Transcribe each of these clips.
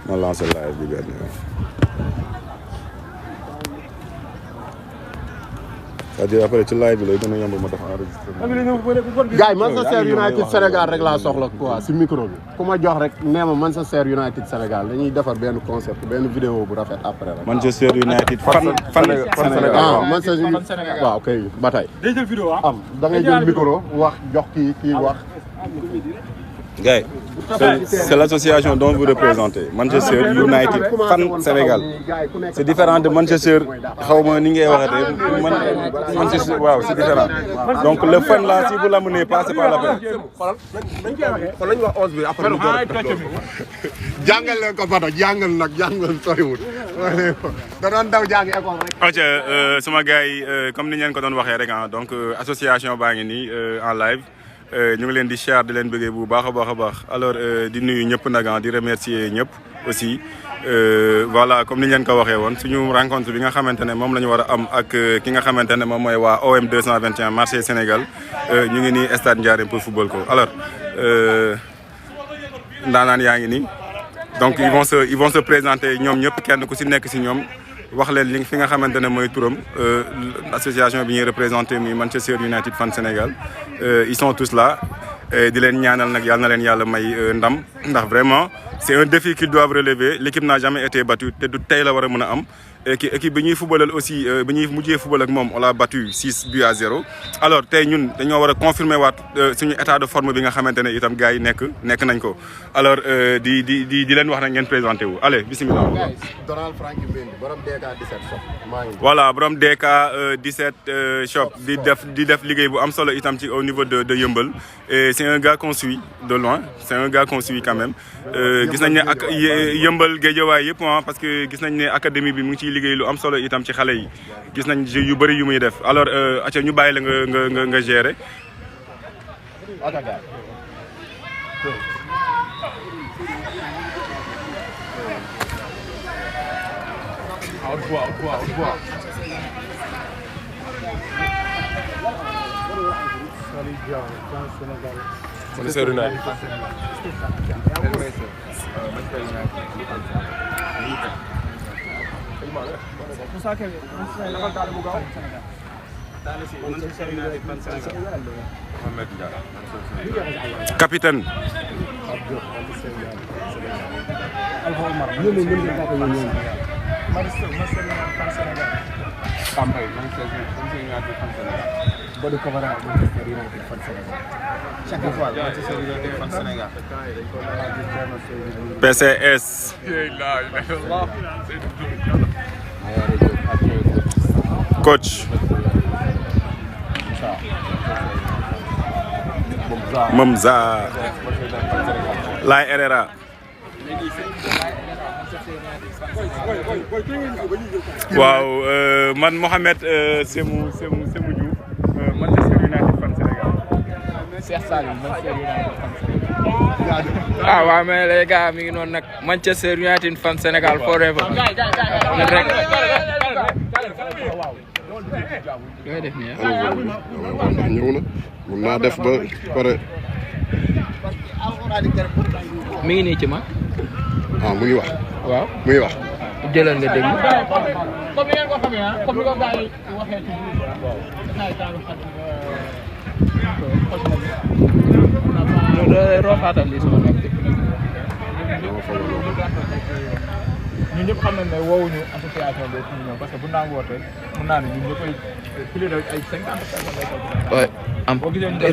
ma lancé live bi benn yoon. c'est-à-dire après ci live bi lay gën a yomb ma def enregistrement. gars yi Manchester United Sénégal rek laa soxla quoi si micro bi ku ma jox rek nee ma Manchester United Sénégal dañuy defar benn concept benn vidéo bu rafet après rek. Manchester United fan Sénégal ah Manchester waaw kay ba tey. day jël vidéo am da ngay jël micro wax jox kii wax. gars c'est l'association dont vous représentez Manchester United fan Sénégal c'est différent de Manchester xaw ma ni ngay waxatee Manchester waaw c'est différent donc le fan là si vous l'amenez pas c'est pas la peine. kon lañu wax 11 bi après mu jàngal leen ko Fada jàngal nag jàngal soriwul da doon daw jàng école rek. ok sama gars yi comme ni ngeen ko doon waxee rek ah donc association baa ngi nii en live. ñu ngi leen di share di leen bëggee bu baax a baax a baax alors di nuyu ñëpp nag di remercier ñëpp aussi voilà comme ni ñu leen ko waxee woon suñu rencontre bi nga xamante ne moom la ñu war a am ak ki nga xamante ne moom mooy waa OM 221 Marseille Sénégal ñu ngi nii stade Ndiarème pour football ko alors ndaanaan yaa ngi nii donc ils vont se présenter ñoom ñëpp kenn ku si nekk si ñoom wax leen li fi nga xamante ne mooy turam association bi ñuy représenté muy Manchester United Fan Sénégal ils sont tous là di leen ñaanal nag yàlla na leen yàlla may ndam ndax vraiment c'est un défi qu'ils doivent relever l'équipe n'a jamais été battue te du tey la war a mën a am équipe bi ñuy footballal aussi bi ñuy mujjee football ak moom on l'a battu 6-0 alors tey ñun dañoo war a confirmer waat suñu état de forme bi nga xamante ne itam gars yi nekk nañ ko alors di leen wax nag ngeen présenté wu allez bismillah. Donald Franky Mendy borom DK 17 shop maa ngi. voilà borom DK 17 shop di def liggéey bu am solo itam ci au niveau de Yeumbeul et c'est un gars qu'on suit de loin c'est un gars qu'on suit quand même gis nañ ne ak Yeumbeul Guédiawaye yëpp parce que gis nañ ne académie bi mu ngi ciy liggéey lu am solo itam ci xale yi gis nañ jeu yu bëri yu muy def alors acca ñu bàyyi la nga gérer. Manchester United. capitaine. PCS. coach. Mamza. Laye Herrera. waaw man Mohamed Semou Diouf Manchester United fan Sénégal. Cheikh Salim Manchester United fan Sénégal. waaw mais les gars mi ngi noonu nag Manchester United fan Sénégal forever. rek. yooyu def nii ñëw na mun naa def ba pare. mi ngi nii ci ma. mu ngi wax. waaw mu ngi wax. jëlal nga déglu. comme ni ngeen ko xamee comme ni ko gars yi waxee ci roofaatal li sama nekk. ñun ñëpp xam nañ ne woowuñu association bi ñu ñëw parce que bu ñu daan wootee mun naa ne ñun ñëppay plus de ay 50 personnes. waaye am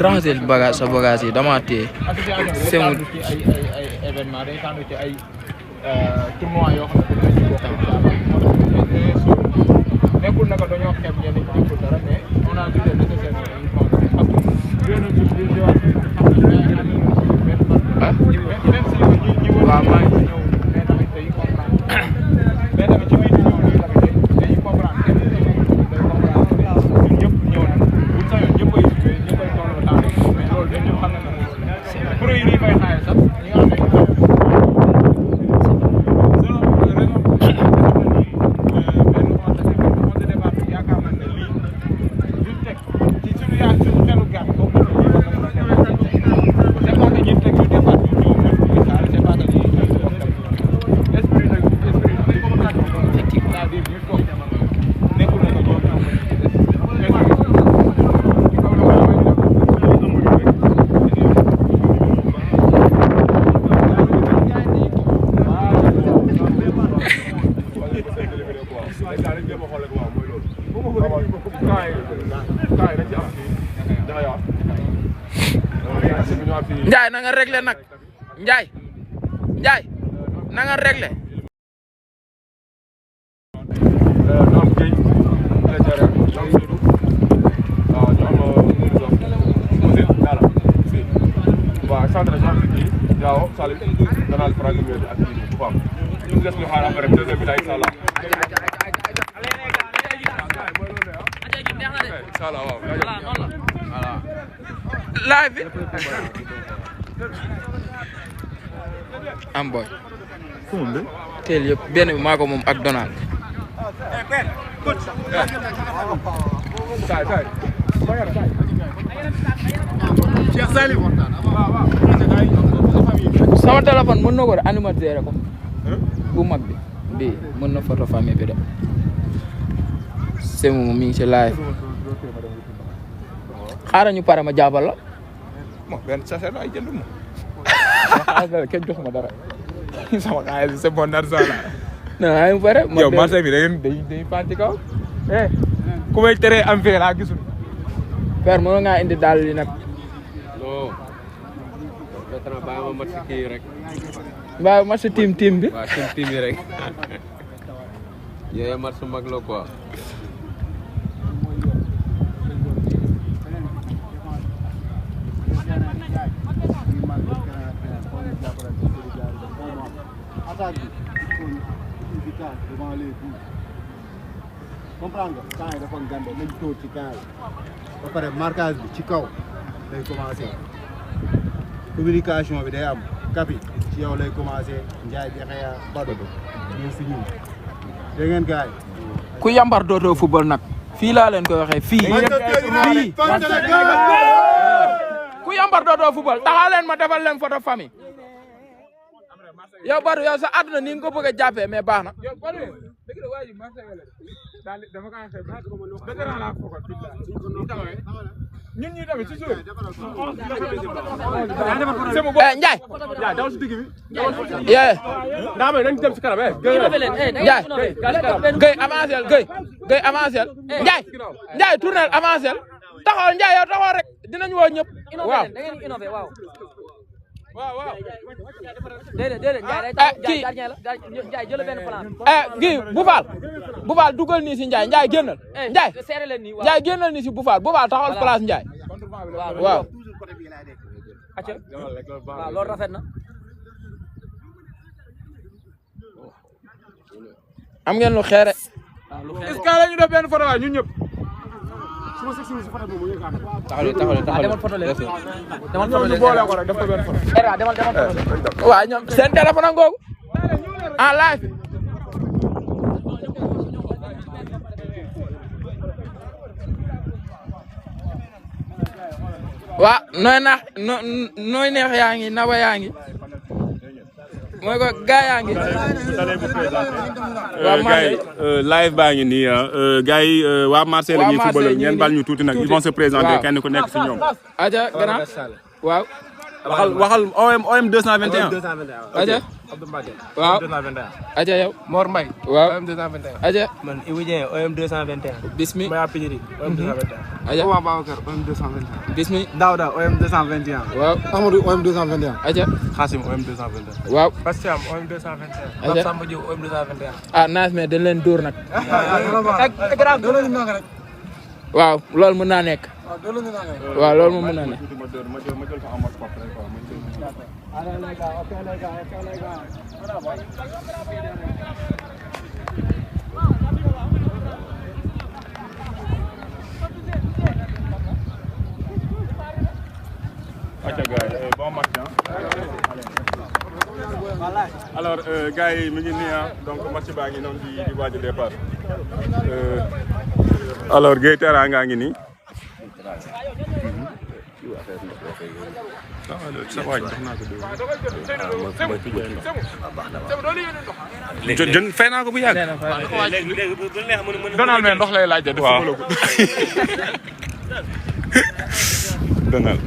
ranger bagage sa bagage yi dama téye. association bi ci ay événement day tànn ci ay tournoi yoo xam ne dañu bokk nekkul naka dañoo xeeb ñenn ñi nekkul dara mais on a vu des nécessaires waaw maa ngi ñëw mais tamit day comprendre mais tamit ci biir ñëw nii tamit dañuy comprendre kenn day comprendre ñun ñëpp ñëw na buñ sañoon ñëppay ñëppay tolloo temps mais loolu dañ ñëpp xam na ne pro yi ñuy fay xaaye sax ñi nga xam ne Ndiaye na nga réglé nag Ndiaye na nga réglé. Noam Gueye trésorier Jean Seydou waaw ñu am Moussa Dala si waaw centre Jean Seydou Diao Salim canal Franck Mbedi ak kii bu Fam ñu des ñu xaar après deuxième bi incha allah. incha allah waaw. live bi am boy teel yëpp benn bi maa ko moom ak Donald. sama téléphone mën na ko animateur ko bu mag bi mën na photo famille bi de c'est moom mi ngi ci live xaaral ñu pare ma jàppal la. bon benn sachet ay jënd ma. xaaral kenn jox ma dara sama xaalis c'est bon argent la. non ay mu pare. yow marché bi dañuy fan ci kaw. ku may teree am fee laa gisul. père mënoon ngaa indi daal li nag. non. peut-être bàyyi ma mat si kii rek. mbaa mat si team bi. waaw team bi rek. yooyu mat su mag la quoi. comprendre nga temps yi dafa gànde nañ tóor ci camp yi ba pare marquage bi ci kaw day commencé communication bi day am kapi ci yow lay commencé Ndiaye Diakhaya Bado ñëw si ñun dégg ngeen gars yi ku yambar dootoo football nag fii laa leen koy waxee fii ku yambar dootoo football taxaw leen ma defal leen photo famille yow Badou yow sa àdduna ni nga ko bëgg a jàppee mais baax na. ñun ñi tamit ci suuf. Ndiaye. daw si digg bi. yee. nga xam ne nañ dem si kanam Ndiaye Gueye avancé Ndiaye tournel avancé taxawal Ndiaye yow taxawal rek dinañ woo ñëpp waaw. waaw. déedéet kii Ndiaye jël benn plan. kii bu faal dugal nii si Ndiaye génnal. Ndiaye génnal nii si bu faal taxawal place Ndiaye. waaw. acca waaw loolu rafet na. am ngeen lu xeere. est-ce que la ñu def benn photo waay ñun ñëpp. demal photo leen. demal photo leen boole ko rek def ko benn photo. demal photo leen. waaw ñoom seen téléphone ngoogu en live. waaw nooy neex yaa ngi nawa yaa ngi mooy ko gaa yaa ngi. waa Marseille live baa ngi nii gars yi waa Marseille la ñuy football ngeen bal ñu tuuti nag ils vont se présenter kenn ku nekk si ñoom. aja grand waaw. waxal OM 221. aja waaw. aja yow. Mor Mbaye. waaw OM 221. aja man Ibou Dieng OM 221. bismi. Maya Pidiri OM 221. aja Owa Babacar OM 221 bismi. Daouda OM 221 waaw. Amadou OM 221 aja Khassim OM 221. waaw. Bastiam OM 221. aja Pape Samba Diop OM 221. ah naas mais dañ leen dóor nag. waaw loolu mën naa nekk. waaw loolu moom mën naa nekk. Bon match. Alors gars yi mi ngi nii donc match baa ngi noonu di waaj a départ alors Gueye Teranga ngi nii. jën fay naa ko bu yàgg. Donald mais ndox lay laaj de. waaw Donald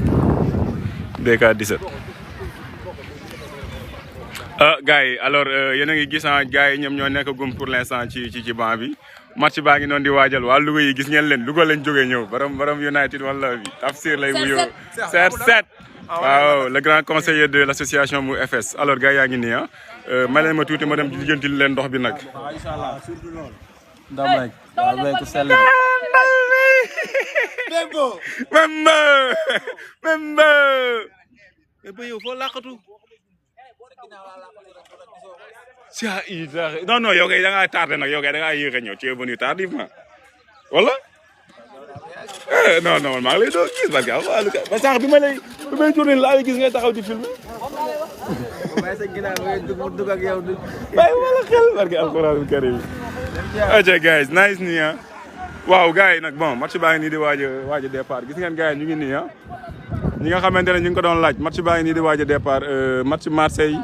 DK 17. gars yi alors yéen a ngi gis gars yi ñoom ñoo nekk gum pour l'instant ci banc bi match baa ngi noonu di waajal waa Louga yi gis ngeen leen Louga lañ jógee ñëw borom United wala bi Tafsir lay wuyoo CR7 waaw le grand conseiller de l'association mu FS alors gars yaa ngi nii ah ma leen ma tuuti ma dem lijjanti leen ndox bi nag. ndam rek waaw ku sell Memba yow foo laqatu non non yow kay da ngaa tardé nag yow kay da ngaa yéex a ñëw tu es venu tardivement wala non non maa ngi lay doon gis parce que ba sànq bi may tourné laa gis ngay taxaw di filmer bàyyi wala xel parce que alxuraan karim ok guys nice nii ah waaw gars yi nag bon match baa ngi nii di waaj a départ gis ngeen gars yi ñu ngi nii ah ñi nga xamante ne ñu ngi ko doon laaj match baa ngi nii di waaj a départ match Marseille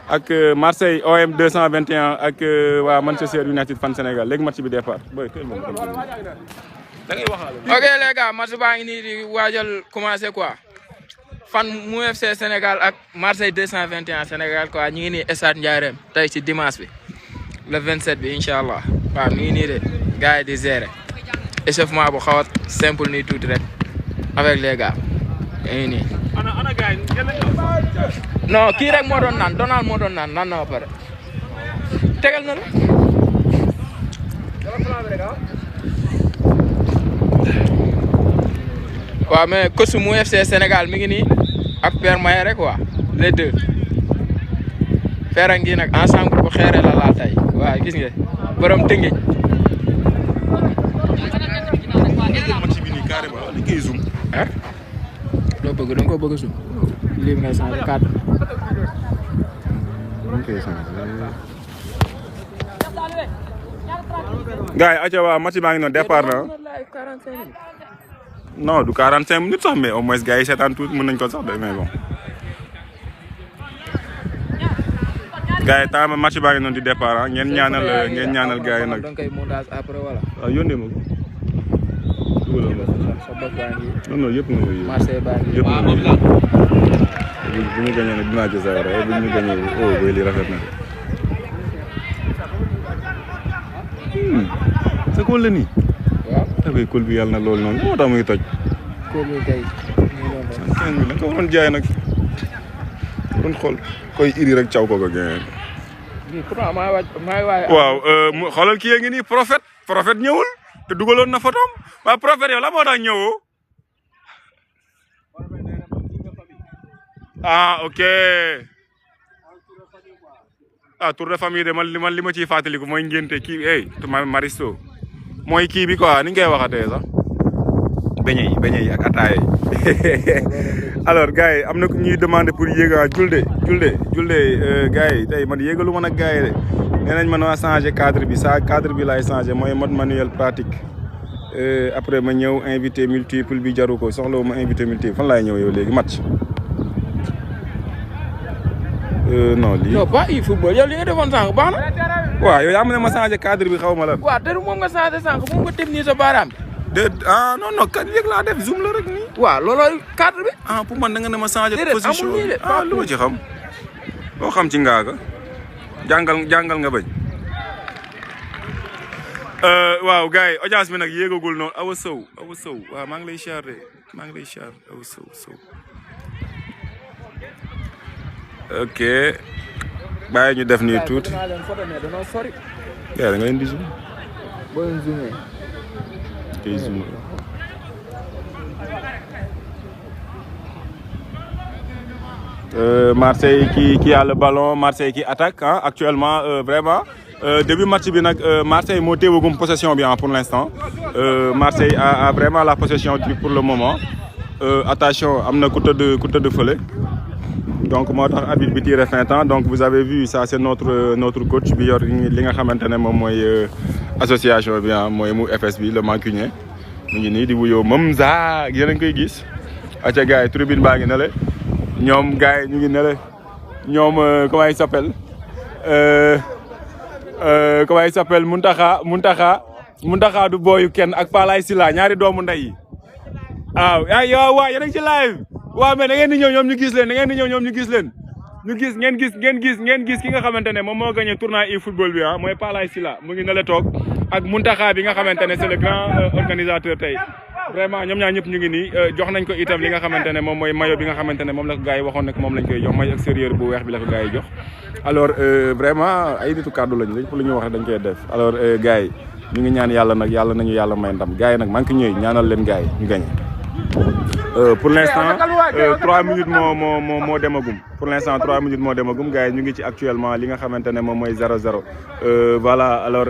ak Marseille OM 221 ak waa Manchester United fan Sénégal léegi match bi départ boy teel moom da ngay waxal ok les gars match baa ngi nii di waajal commencé quoi fan mu FC Sénégal ak Marseille 221 Sénégal quoi ñu ngi nii stade Ndiarème tey ci dimanche bi le 27 bi incha allah waaw mi ngi nii de gars yi di gérer échauffement bu xaw a simple nii tuuti rek avec les gars mi ngi nii. non kii rek moo doon naan Donald moo doon naan na ba pare tegal na la. waaw mais coach mu FC Sénégal mi ngi nii ak Père Maye rek quoi les deux Père ngi nag ensemble bu xeere la laal tey waaw gis nga borom tëngeej. match bi nii carrément li koy zoom ah loo bëgg da nga ko bëgg a zoom lii ngay changé cadre. gars yi aca waa match baa ngi noonu départ na non du 45 minutes sax mais au moins gars yi seetaan tuuti mën nañ ko sax de mais bon gars yi temps match baa ngi noonu di départ ah ngeen ñaanal gars yi nag. da nga koy montage après wala. waaw yónnee ma ko. sa bopp baa ngi. non non yëpp nga koy Marseille baa ngi. yëpp nga koy bu ñu gagné nag dinaa ci sa war bu ñu gagné oh boy lii rafet na. sa kóol la nii. waaw. dafay kóol bi yàlla na loolu noonu moo tax muy toj. kóol bi kay. 15 000 la nga ko waroon jaay nag. doon xool koy iri rek caw ko gagné. pourtant maa waay. waaw xoolal kii yaa ngi nii prophète ñëwul te dugaloon na photom waaw prophète yow la moo tax ñëwoo. ah ok ah tour de famille de man li ma ciy fàttaliku mooy ngénte kii Maristo mooy kii bi quoi ni ñu koy waxatee sax beñe yi ak ataaya yi alors gars yi am na ku ñuy demandé pour yéega julde gars yi tey man yéegalu ma nag gars yi de nee nañ mën a changer cadre bi laay changer mooy mode manuel pratique après ma ñëw invité multiple bi jaru ko soxlawu ma invité multiple fan laay ñëw yow léegi match non lii. non pas football yow li nga defoon sànq baax na. waaw yow yaa ma ne ma changé cadre bi xaw ma la. waaw te moom nga changé sànq moom nga teg nii sa baaraam bi. non kan yëg laa def zoom la rek nii. waaw loolooy cadre bi. pour man da nga ne ma changé position amul nii de lu ma ci xam. loo xam ci ngaaga jàngal nga bañ. waaw gars yi audience bi nag yéegagul noonu Awa Sow waaw maa ngi lay siyaar Awa Sow. ok bàyyi ñu def nii tuuti. da nga leen di zoom. boo leen zoomé. kay zoom. Marseille qui a le ballon Marseille qui attaque actuellement vraiment début match bi nag Marseille moo téewagum possession bi pour l'instant Marseille a vraiment la possession pour le moment attention am na ku tëdd fële. donc moo tax arbitre bi tiré fin temps donc vous avez vu ça c'est notre coach bi yor li nga xamante ne moom mooy association bi mooy mu FS bi le mancunien mu ngi nii di wuyoo Mamza yéen a ngi koy gis. acca gars yi tribune baa ngi ne le ñoom gars yi ñu ngi ne le ñoom comment il s'appelle Muntaxa du booyu kenn ak Palaay Sila ñaari doomu ndey yi waaw yow yéen a ngi ci live. waaw mais da ngeen di ñëw ñoom ñu gis leen ngeen gis ki nga xamante ne moom moo gagné tournoi e-football bi mooy Palaay Sila mu ngi ne la toog ak Muntaxa bi nga xamante ne c'est le grand organisateur tey vraiment ñoom ñaar ñëpp ñu ngi nii jox nañ ko itam li nga xamante ne moom mooy maillot bi nga xamante ne moom la ko gars yi waxoon ne moom lañ koy jox maillot extérieur bu weex bi la ko gars yi jox alors vraiment ay nitu kàddu lañu lépp lu ñu wax dañ koy def alors gars yi ñu ngi ñaan yàlla nag yàlla nañu yàlla may ndam gars yi nag manqué ñëw ñaanal leen gars yi ñu gagné pour l'instant 3 minutes moo demagum pour l'instant 3 minutes moo demagum gars yi ñu ngi ci actuellement li nga xamante ne moom mooy 0-0 voilà alors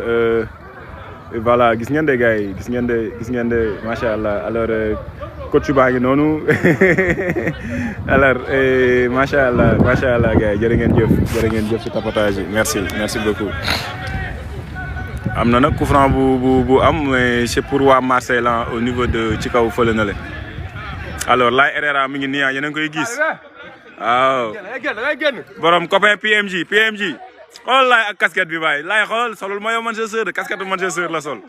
voilà gis ngeen de gars yi gis ngeen de macha allah alors coach baa ngi noonu alors macha allah gars yi jërë ngeen jëf ci tapotage yi merci beaucoup. am na nag coup franc bu am mais c'est pour waa Marseille là au niveau de ci kaw fële na le alors Laye Herrera mi ngi nii yéen a ngi koy gis waaw borom copain PMG xoolal Laye ak casquette bi baay Laye xoolal solul maillot Manchester de casquette Manchester la sol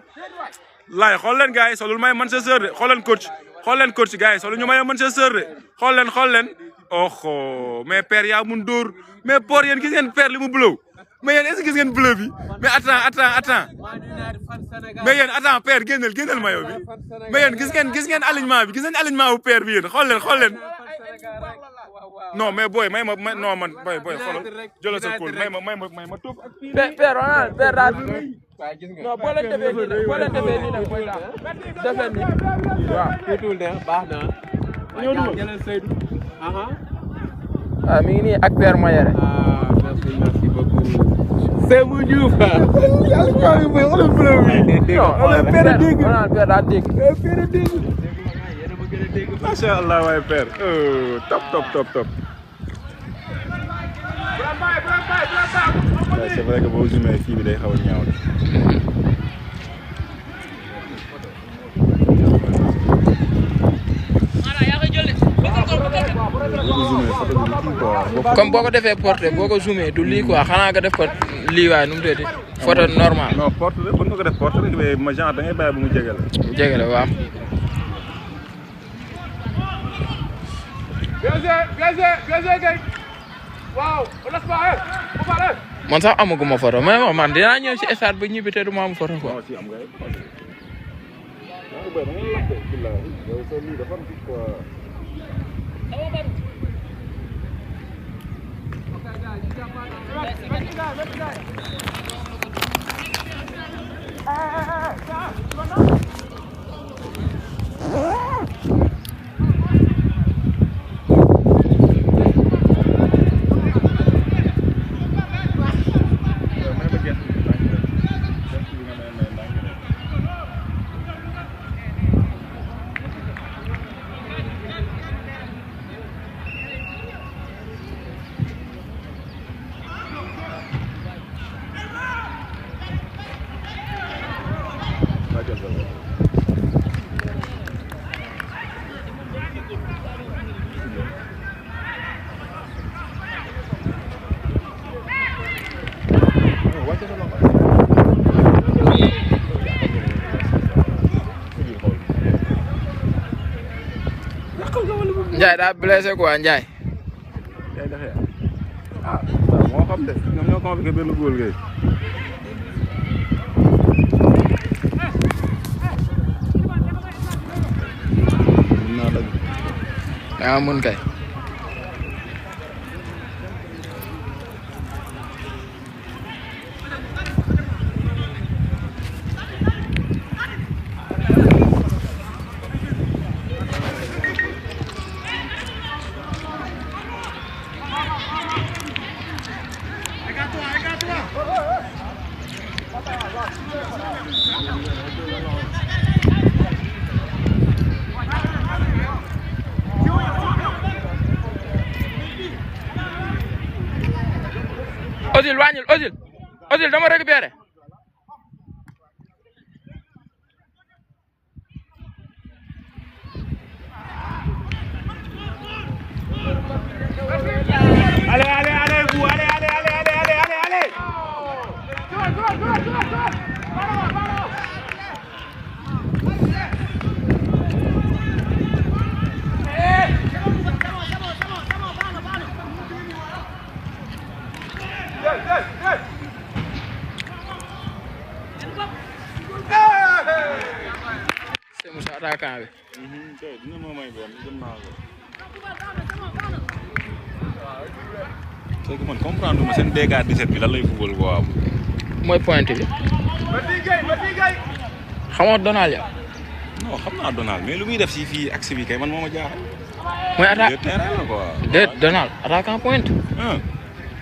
Laye xool leen gars yi solul maillot Manchester de xool leen coach gars yi solul ñu maillot Manchester de xool leen oh mais père yaa mun dóor mais pour yéen gis ngeen père li mu blow mais yéen est-ce que gis ngeen bleu bi mais attends mais yéen attends père génneel maillot bi mais yéen gis ngeen alignement bi gis ngeen alignement wu père bi yéen xool leen non mais booy may ma non man booy xoolal jëlal sa kóol may ma toog ak père daa non boo leen defee nii nag mooy daal defee nii waaw tuutul de baax na jëlal Seydou mi ngi nii ak père Mayere merci beaucoup Sémou Diouf non père daa dégg macha allah waaye père top c'est vrai que boo zoomé fii bi day xaw a ñaaw comme boo ko defee portrait boo ko zoomé du lii quoi xanaa nga def ko lii waay nu mu tuddati photo normal. non portrait mën nga ko def portrait mais ma genre da ngay bàyyi bu mu jege la. jege la waaw. man sax amaguma photo mais man dinaa ñëw ci stade ba ñibbi te du ma am photo quoi. Ndiaye daa blessé quoi Ndiaye. ah moo xam de ñoom ñoo convoqué benn góol ngay. daa mun kay. Ozil wàññil Ozil dama récupéré. Allez, vous, allez. attaquant bi. dina ma may benn gëm naa ko. c'est que man comprendre ma seen dégâts 17 bi lan lay football quoi. mooy pointe bi. xamoo Donald ya. non xam naa Donald mais lu muy def si fii axe bi kay man moo ma jaaxal. mooy attaque terrain la quoi. déet Donald attaquant pointe.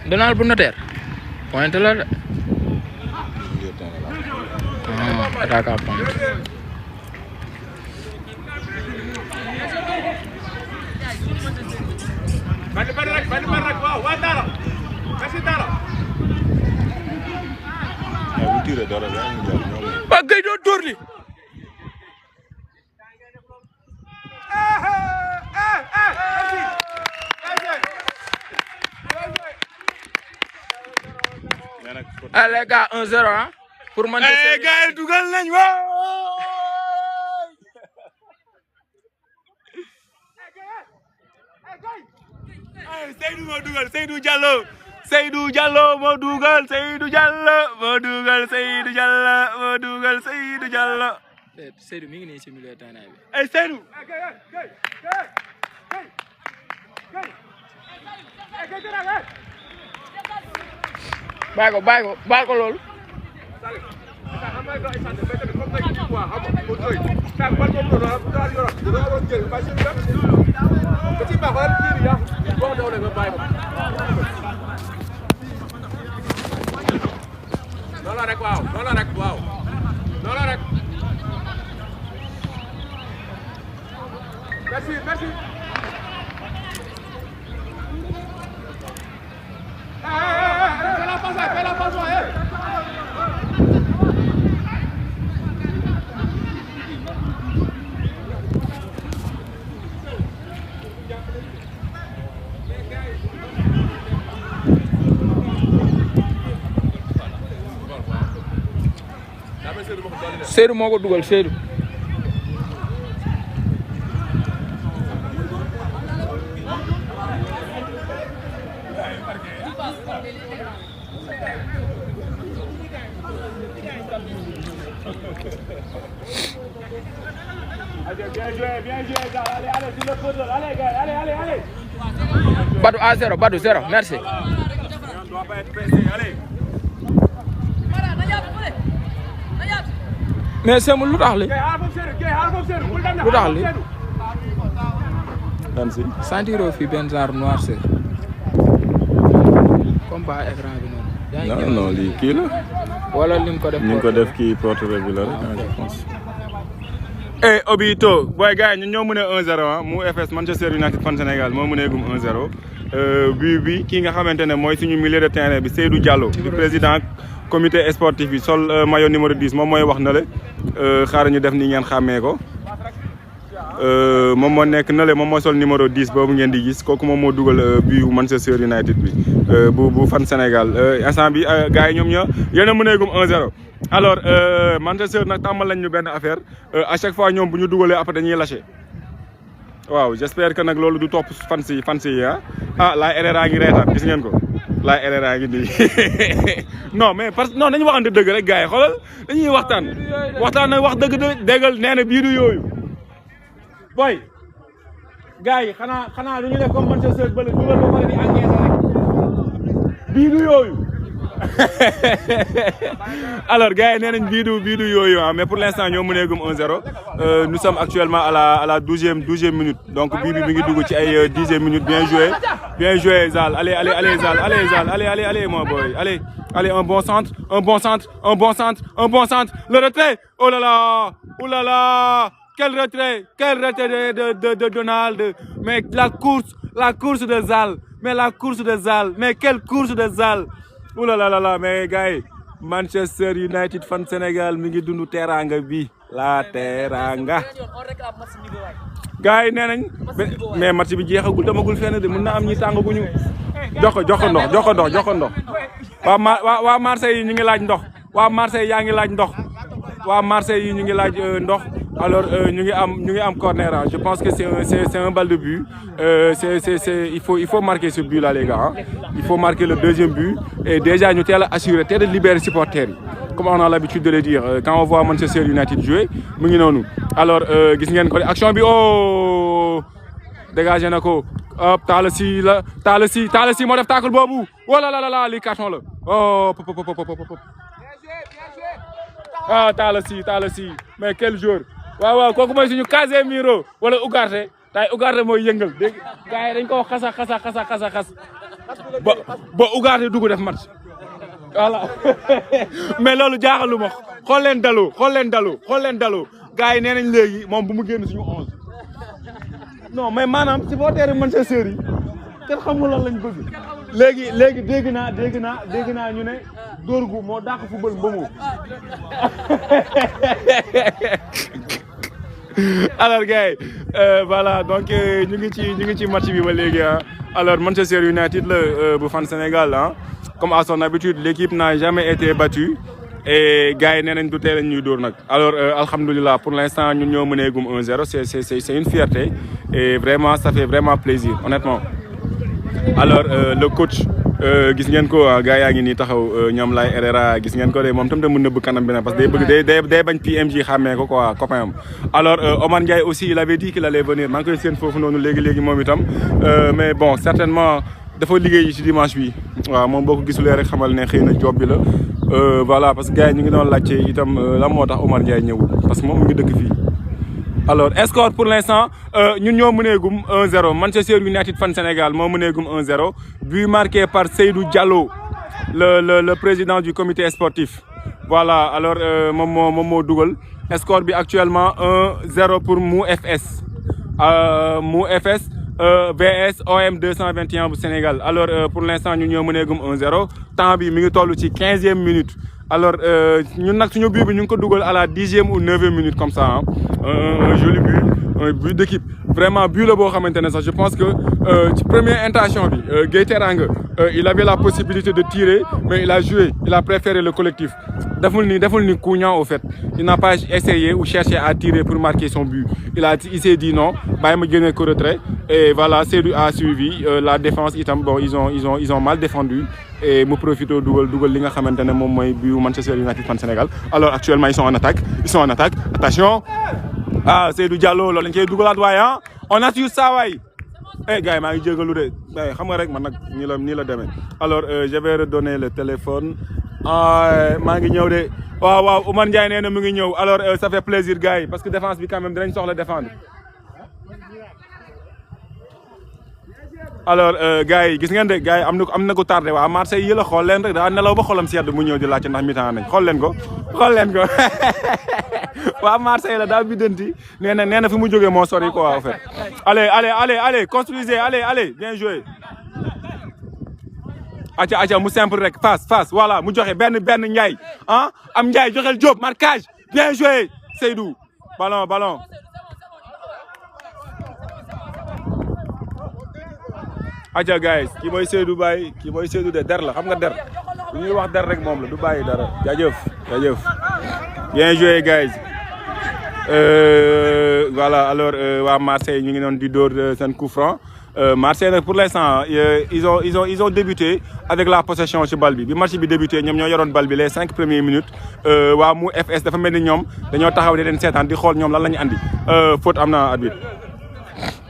Donald bu notaire pointe la de. attaquant pointe. bu tiré dara la ñu jàll ñoom. ba Gueye doon dóor li. ah les gars 1-0 ah. pour Manchester United. gars yi dugal nañ waaw. Seydou moo dugal Seydou Diallo. Seydou Diallo moo dugal Seydou Diallo moo dugal Seydou Diallo moo dugal Seydou Diallo. Seydou mi ngi nii si milieu terrain bi. ay Seydou. bàyyi ko loolu. noonu rek waaw noonu rek waaw noonu rek. merci merci. fais la passe Seydou moo ko dugal Seydou. Badou à 0 Badou 0 merci. mais Sémou lu tax li dan si sentiroo fii benn genre noirceur comme pas écran bi noonu. non non lii kii la. wala lim ko def ñu ngi ko def kii portrait bi la rek je pense. et Obito booy gars yi ñun ñoo mënee 1-0 ah mu FS Manchester United fan Sénégal moo mënee gum 1-0 bi kii nga xamante ne mooy suñu milieu de terrain bi Seydou Diallo di président comité sportif bi sol maillot numéro 10 moom mooy wax na le xaaral ñu def ni ngeen xàmmee ko moom moo nekk na le moom moo sol numéro 10 boobu ngeen di gis kooku moom moo dugal bu Manchester United bi bu fan Sénégal instant bi gars yi ñoom ñoo yéen a mënee gum 1-0 alors Manchester nag tàmmal nañ ñu benn affaire à chaque fois ñoom bu ñu dugalee après dañuy lâché waaw j'espère que nag loolu du topp fans yi ah la RRA ngi reetaan gis ngeen ko la RRA ngi nii non mais parce que non dañu waxante dëgg rek gars yi xoolal dañuy waxtaan nag wax dëgg déggal nee na bii du yooyu boy gars yi xanaa lu ñu def comme Manchester bële dugal ba pare di enquête rek bii du yooyu alors gars yi nee nañ bii du yooyu mais pour l'instant ñoo mëneegum 1-0 nous sommes actuellement à la 12e minute donc bii bi mi ngi dugg ci ay 10e minute bien joué Zal allez Zal allez mon boy allez un bon centre le retrait oh là là quel retrait de Donald mais la course de Zal mais quelle course de Zal ouh là là mais gars yi Manchester United fan Sénégal mi ngi dund teranga bi la teranga gars yi nee nañ mais match bi jeexagul demagul fenn de mën na am ñi tàngaguñu jox ko ndox waa Marseille yi ñu ngi laaj ndox waa Marseille yaa ngi laaj ndox waa Marseille yi ñu ngi laaj ndox alors ñu ngi am corner je pense que c'est un balle de but il faut marquer ce but là les gars il faut marquer le deuxième but et déjà ñu teel a assurer teel a libérer supporters yi comme on a l'habitude de le dire quand on voit Manchester United jouer mu ngi noonu alors gis ngeen ko action bi oh dégagé na ko hop Talla Sy moo def tackle boobu wala la lii carton la oh ah Talla Sy mais quel joueur waaw kooku mooy suñu Casemiro wala Ugarte tay Ugarte mooy yëngal dégg gars yi dañ ko xas ba Ugarte dugg def match voilà mais loolu jaaxalu ma xool leen dalu gars yi nee nañ léegi moom bu mu génn suñu 11 non mais maanaam supporter Manchester yi kenn xamul lan lañ bëgg léegi dégg naa ñu ne dóor gu moo dàq football mbamu alors gars yi voilà donc ñu ngi ci match bi ba léegi alors Manchester United la bu fan Sénégal comme à son habitude l'équipe n'a jamais été battue et gars yi nee nañ du tee lañ ñuy dóor nag alors alhamdulilah pour l'instant ñun ñoo mënee gum 1-0 c'est une fierté et vraiment ça fait vraiment plaisir honnêtement alors le coach gis ngeen ko gars yaa ngi nii taxaw ñoom lay Herrera gis ngeen ko de moom tam da mu nëbb kanam bi nag parce que day bëgg day bañ PMG xàmmee ko quoi copain am alors Omar Ndiaye aussi il avait dit qu'il allait venir maa ngi koy seen foofu noonu léegi moom itam mais bon certainement dafa liggéey ci dimanche bi waaw moom boo ko gisulee rek xamal ne xëy na job bi la voilà parce que gars yi ñu ngi doon laajte itam lan moo tax Omar Ndiaye ñëwul parce que moom mu ngi dëkk fii alors score pour l'instant ñun ñoo mëneegum 1-0 Manchester United fan Sénégal moo mëneegum 1-0 but marqué par Seydou Diallo le président du comité sportif voilà alors moom moo dugal score bi actuellement 1-0 pour Mou FS VS OM 221 bu Sénégal alors pour l'instant ñun ñoo mëneegum 1-0 temps bi mi ngi toll ci 15e minute alors ñun nag suñu but bi ñu ngi ko dugal à la 10e ou 9e minute comme ça un joli but un but d'équipe vraiment but la boo xamante ne sax je pense que ci première intention bi Gueye Teranga il avait la possibilité de tirer mais il a préféré le collectif deful ni Kounian au fait il n'a pas essayé ou cherché à tirer pour marquer son but il s'est dit non bàyyi ma génne ko retrait et voilà Seydou a suivi la défense itam bon ils ont mal défendu et mu profité dugal li nga xamante ne moom mooy bu Manchester United fan Sénégal alors actuellement ils sont en attaque attention Seydou Diallo loolu lañ koy dugalaat waaye on assure ça waay gars yi maa ngi jégalu de xam nga rek man nag nii la demee alors je vais redonner le téléphone maa ngi ñëw de waaw Oumar Ndiaye nee na mu ngi ñëw alors ça fait plaisir gars yi parce que défense bi quand même dinañ soxla défendre alors gars yi gis ngeen de gars yi am na ko tardé waa Marseille yi la xool leen rek daa nelaw ba xolam sedd mu ñëw di laajte ndax mi-temps nañ xool leen ko waa Marseille la daa biddanti nee na fi mu jógee moo sori quoi en fait allez construisez allez bien joué aca mu simple rek face voilà mu joxe benn Ndiaye am Ndiaye joxel Diop marquage bien joué Seydou ballon aja guys kii mooy Seydou Baye kii mooy Seydou de der la xam nga der bu ñuy wax der rek moom la du bàyyi dara jaajëf bien joué guys voilà alors waa Marseille ñu ngi noon di dóor seen coup franc Marseille nag pour l'instant ils ont débuté avec la possession ci bal bi match bi débuté ñoom ñoo yoroon bal bi les 5 premières minutes waa Mou FS dafa mel ni ñoom dañoo taxaw di leen seetaan di xool ñoom lan la ñu andi faute am na arbitre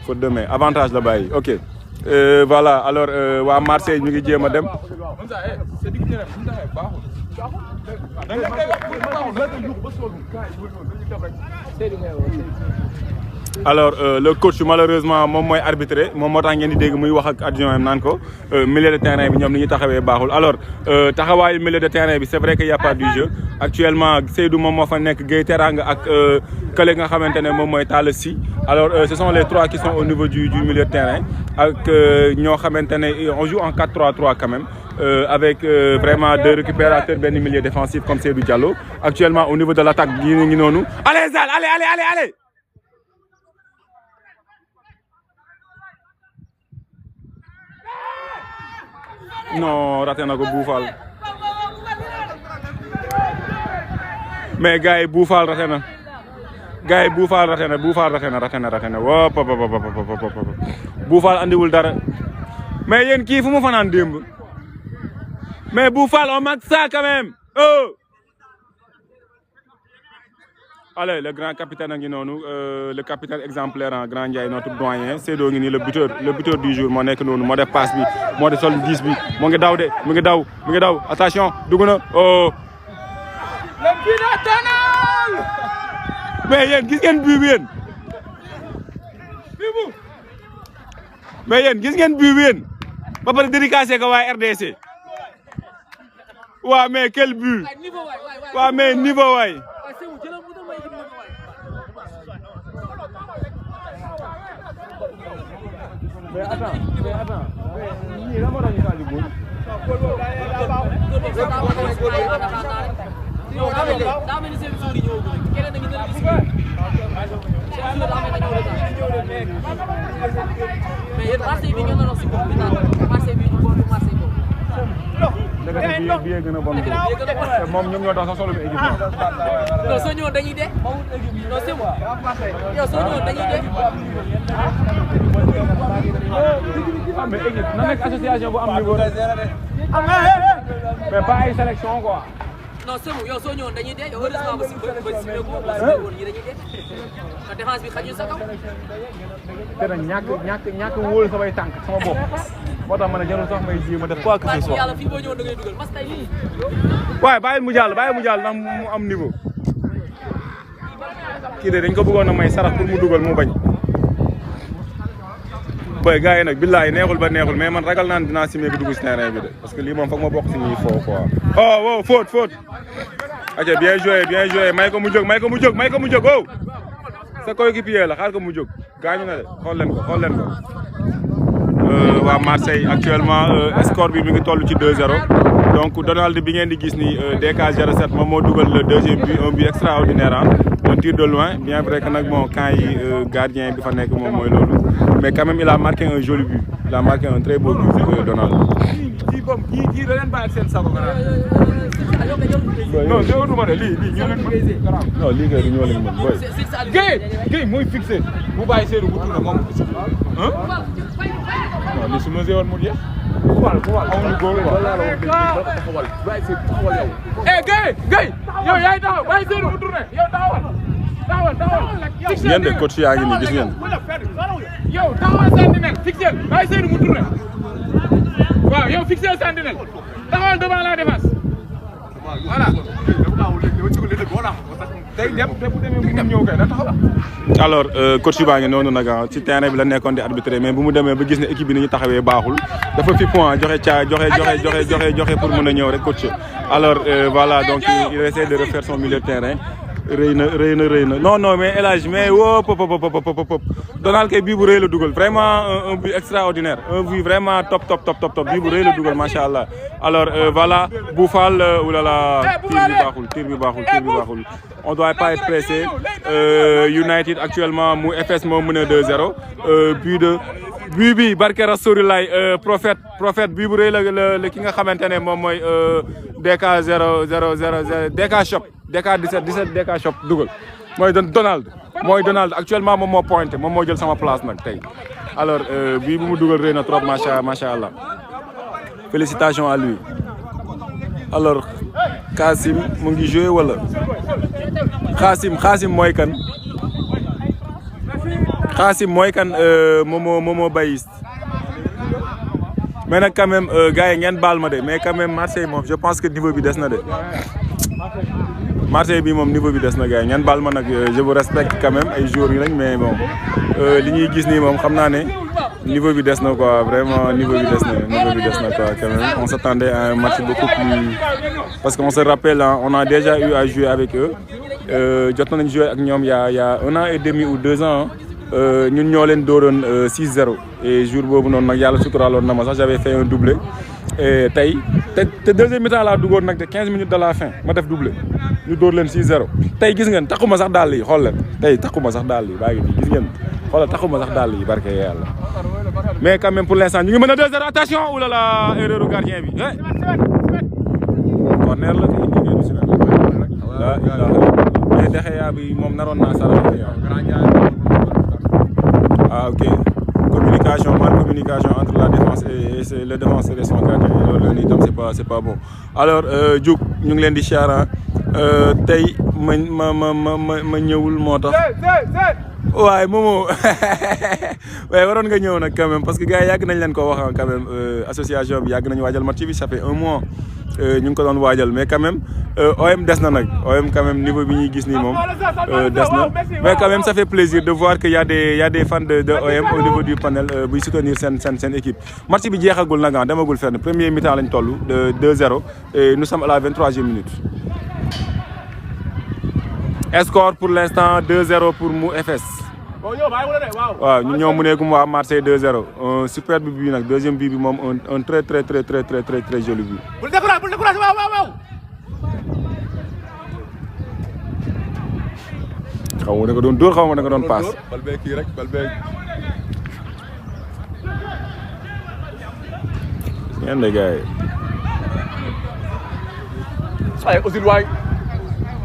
faute de main avantage la bàyyi ok voilà alors waa Marseille ñu ngi jéem a dem alors le coach malheureusement moom mooy arbitré moom moo tax ngeen di dégg muy wax ak adjoint am naan ko milieu de terrain bi ñoom ni ñuy taxawee baaxul alors taxawaayu milieu de terrain bi c'est vrai que y a pas du jeu actuellement Seydou moom moo fa nekk Gueye Teranga ak kële nga xamante ne moom mooy Talla Sy alors ce sont les trois qui sont au niveau du milieu de terrain ak ñoo xamante ne on joue en 4-3-3 quand même avec vraiment deux récupérateurs benn milieu défensif comme Seydou Diallo actuellement au niveau de l'attaque yi ngi noonu allez Zal allez non raté na ko Boufal mais gars yi Boufal raté na wop Boufal andiwul dara mais yéen kii fu mu fanaan démb mais Boufal on marque ça quand même allez le grand capitaine a ngi noonu le capitaine exemplaire en Grand Ndiaye notre doyen Seydou ngi nii le buteur du jour moo nekk noonu moo def passe bi moo def sol 10 bi moo ngi daw de mu ngi daw attention dugg na oh. le but de Donald. mais yéen gis ngeen but bi yéen. mais yéen gis ngeen but bi yéen ba pare dédicacé ko waa RDC. waaw mais quel but. waaw mais niveau waay. mais attends ñii la moo tax ñu changé góol. ndekete bii gën a bon moom ñoom ñoo tax sax solo bi équipe non soo ñëwoon dañuy dee non c'est bon yow soo ñëwoon dañuy dee. ah mais équipe na nekk association bu am niveau mais pas ay sélection quoi. non c'est bon yow soo ñëwoon dañuy dee yow heureusement ba si ko ba si woon ñi dañuy dee te défense bi xajul sa kaw. te nag ñàkk wóolu samay tànk sama bopp moo tax ma ne jarul sax may ji ma def quoi que ce soit. yàlla fii boo ñëwoon da ngay dugal parce que lii. waaye bàyyi mu jàll ndax mu am niveau. kii de dañ ko bëggoon a may sarax pour mu dugal mu bañ. boy gars yi nag billaay neexul ba neexul mais man ragal naan dinaa simee bi dugg si terrain bi de parce que lii moom foog ma bokk si ñuy foo quoi. oh wow faute. ok bien joué may ko mu jóg oh. sa coéquipier la xaar ko mu jóg gaañu na de xool leen ko. waa Marseille actuellement score bi mi ngi toll ci 2-0 donc Donald bi ngeen di gis ni DK07 moom moo dugal le deuxième but un but extraordinaire un tir de loin bien vrai que nag bon camp yi gardien bi fa nekk moom mooy loolu mais quand même il a marqué un joli but il a marqué un très beau but Donald. kii da leen bàyyi seen sago non jëwatuma de lii ñoo leen mën non lii kay du ñoo leen mën boy. Guèye mooy fixé bu bàyyi Seydou bu tourné moom non li su ma seewoon mu jeex. amuñu góor quoi. Guèye yow yaay taxaw bàyyi Seydou bu tourné yow taxawal. ngeen de coach yaa ngi nii gis ngeen. yow taxawal sentinelle fixé bàyyi Seydou bu tourné waaw yow fixé sentinelle taxawal devant la défense voilà. alors coach baa ngi noonu nag ci terrain bi la nekkoon di arbitrer mais bu mu demee ba gis ne équipe bi ni ñu taxawee baaxul dafa fi point joxe pour mën a ñëw rek coach alors voilà donc il essaie de refaire son milieu de terrain rëy na non mais El Hadj mais woo pop Donald kay bii bu rëy la dugal vraiment un but extraordinaire un but vraiment top bii bu rëy la dugal macha allah alors voilà Boufal oulala tir bi baaxul on doit pas être pressé United actuellement mu FS moo mën a 2-0 but bi barke Rasulullaay prophète bii bu rëy la ki nga xamante ne moom mooy DK 0 DK shop DK 17 DK shop dugal mooy Donald actuellement moom moo pointé moom moo jël sama place nag tey alors bii bu mu dugal rëy na trop macha allah félicitations à lui alors Kassim mu ngi joué wala Kassim mooy kan Momo Bayis mais nag quand même gars yi ngeen baal ma de mais quand même Marseille moom je pense que niveau bi des na de Marseille bi moom niveau bi des na gars yi ngeen baal ma nag je vous respecte quand même ay joueurs yi lañ mais bon li ñuy gis nii moom xam naa ne niveau bi des na quoi vraiment niveau bi des na quoi quand même on s'attendait à un match beaucoup plus parce qu'on se rappelle on a déjà eu à jouer avec eux jot nañ jouer ak ñoom y a 1 an et demi ou 2 ans ñun ñoo leen dooroon 6-0 et jour boobu noonu nag yàlla suturaaloon na ma sax j'avais fait un doublé et tey te deuxième mi-temps laa duggoon nag de 15 minutes de la fin ma def doublé ñu dóor leen 6-0 tey gis ngeen taxuma sax dàll yi xool leen tey taxuma sax dàll yi baa ngi nii gis ngeen xoolal taxuma sax dàll yi barke yàlla mais quand même pour l'instant ñu ngi mën a 2-0 attention oulala erreur u gardien bi corner la kay jigéenu si la mais Dexeya bi moom naroon naa sara ok communication entre la défense et le défenseur et son gardien loolu la ñuy tam c'est pas bon alors Diouk ñu ngi leen di siyaara tey ma ñëwul moo tax waaye Momo waaye waroon nga ñëw nag quand même parce que gars yi yàgg nañ leen ko wax quand même association bi yàgg nañu waajal match bi ça fait 1 mois ñu ngi ko doon waajal mais quand même OM des na nag OM quand même niveau bi ñuy gis nii moom des na mais quand même ça fait plaisir de voir que y a des fans de OM au niveau du panel buy soutenir seen équipe match bi jeexagul nag demagul fenn premier mi-temps lañ toll de 2-0 et nous sommes à la 23e minute. Score pour l'instant 2-0 pour Mou FS. waaw ñu ñoo mëneegum waa Marseille 2-0 un super but bi nag deuxième but bi moom un très joli but. bul découragé waaw. xaw ma da nga doon dóor xaw ma da nga doon paas. bal bee kii rek bal bee. ngeen de gars yi. ay Ozil waay.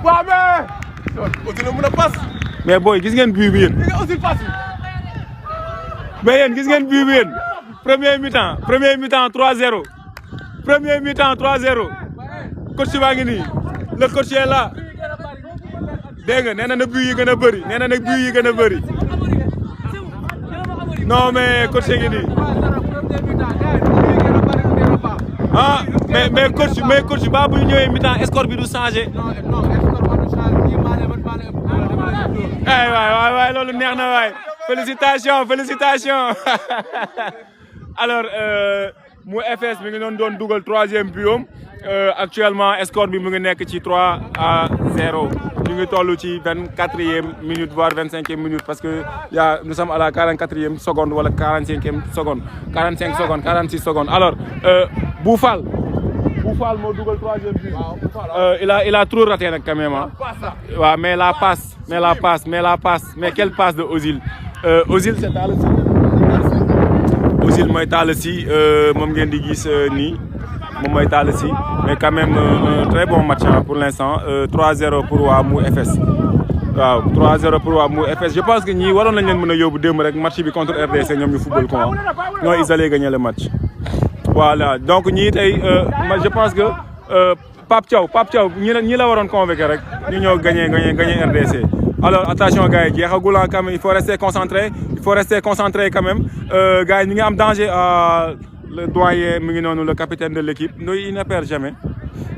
waaw mais. Ozil mën a paas. mais booy gis ngeen but bi yéen. mais yéen gis ngeen but bi yéen. premier mi-temps 3-0. premier mi-temps 3-0. coach baa ngi nii. le coach est là. dégg nga nee na but yi gën a bëri nee na nag but yi gën a bëri. non mais coach ngi nii. ah mais coach ba bu ñu ñëwee mi-temps score bi du changé. waay loolu neex na waay félicitations alors Mou FS mi ngi doon dugal 3e but actuellement score bi mu ngi nekk ci 3-0 ñu ngi toll ci 24e minute voire 25e minute parce que nous sommes à la 44e seconde wala 45e seconde 45 secondes 46 secondes alors Boufal moo dugal 3e but il a trop raté nag quand même waaw mais la passe mais quelle passe de Ozil Ozil c'est Talla Sy Ozil mooy Talla Sy moom ngeen di gis nii moom mooy Talla Sy mais quand même un très bon match pour l'instant 3-0 pour waa Mou FS waaw 3-0 pour waa Mou FS je pense que ñii waroon nañ leen mën a yóbbu démb rek match bi contre RDC ñoom ñu football ko non ils allaient gagner le match voilà donc ñii tey je pense que Pape Thiaw ñi la waroon convoquer rek ñu ñëw gagner RDC alors attention gars yi jeexagul quand même il faut rester concentré quand même gars yi ñu ngi am danger le doyen mi ngi noonu le capitaine de l'équipe il ne perd jamais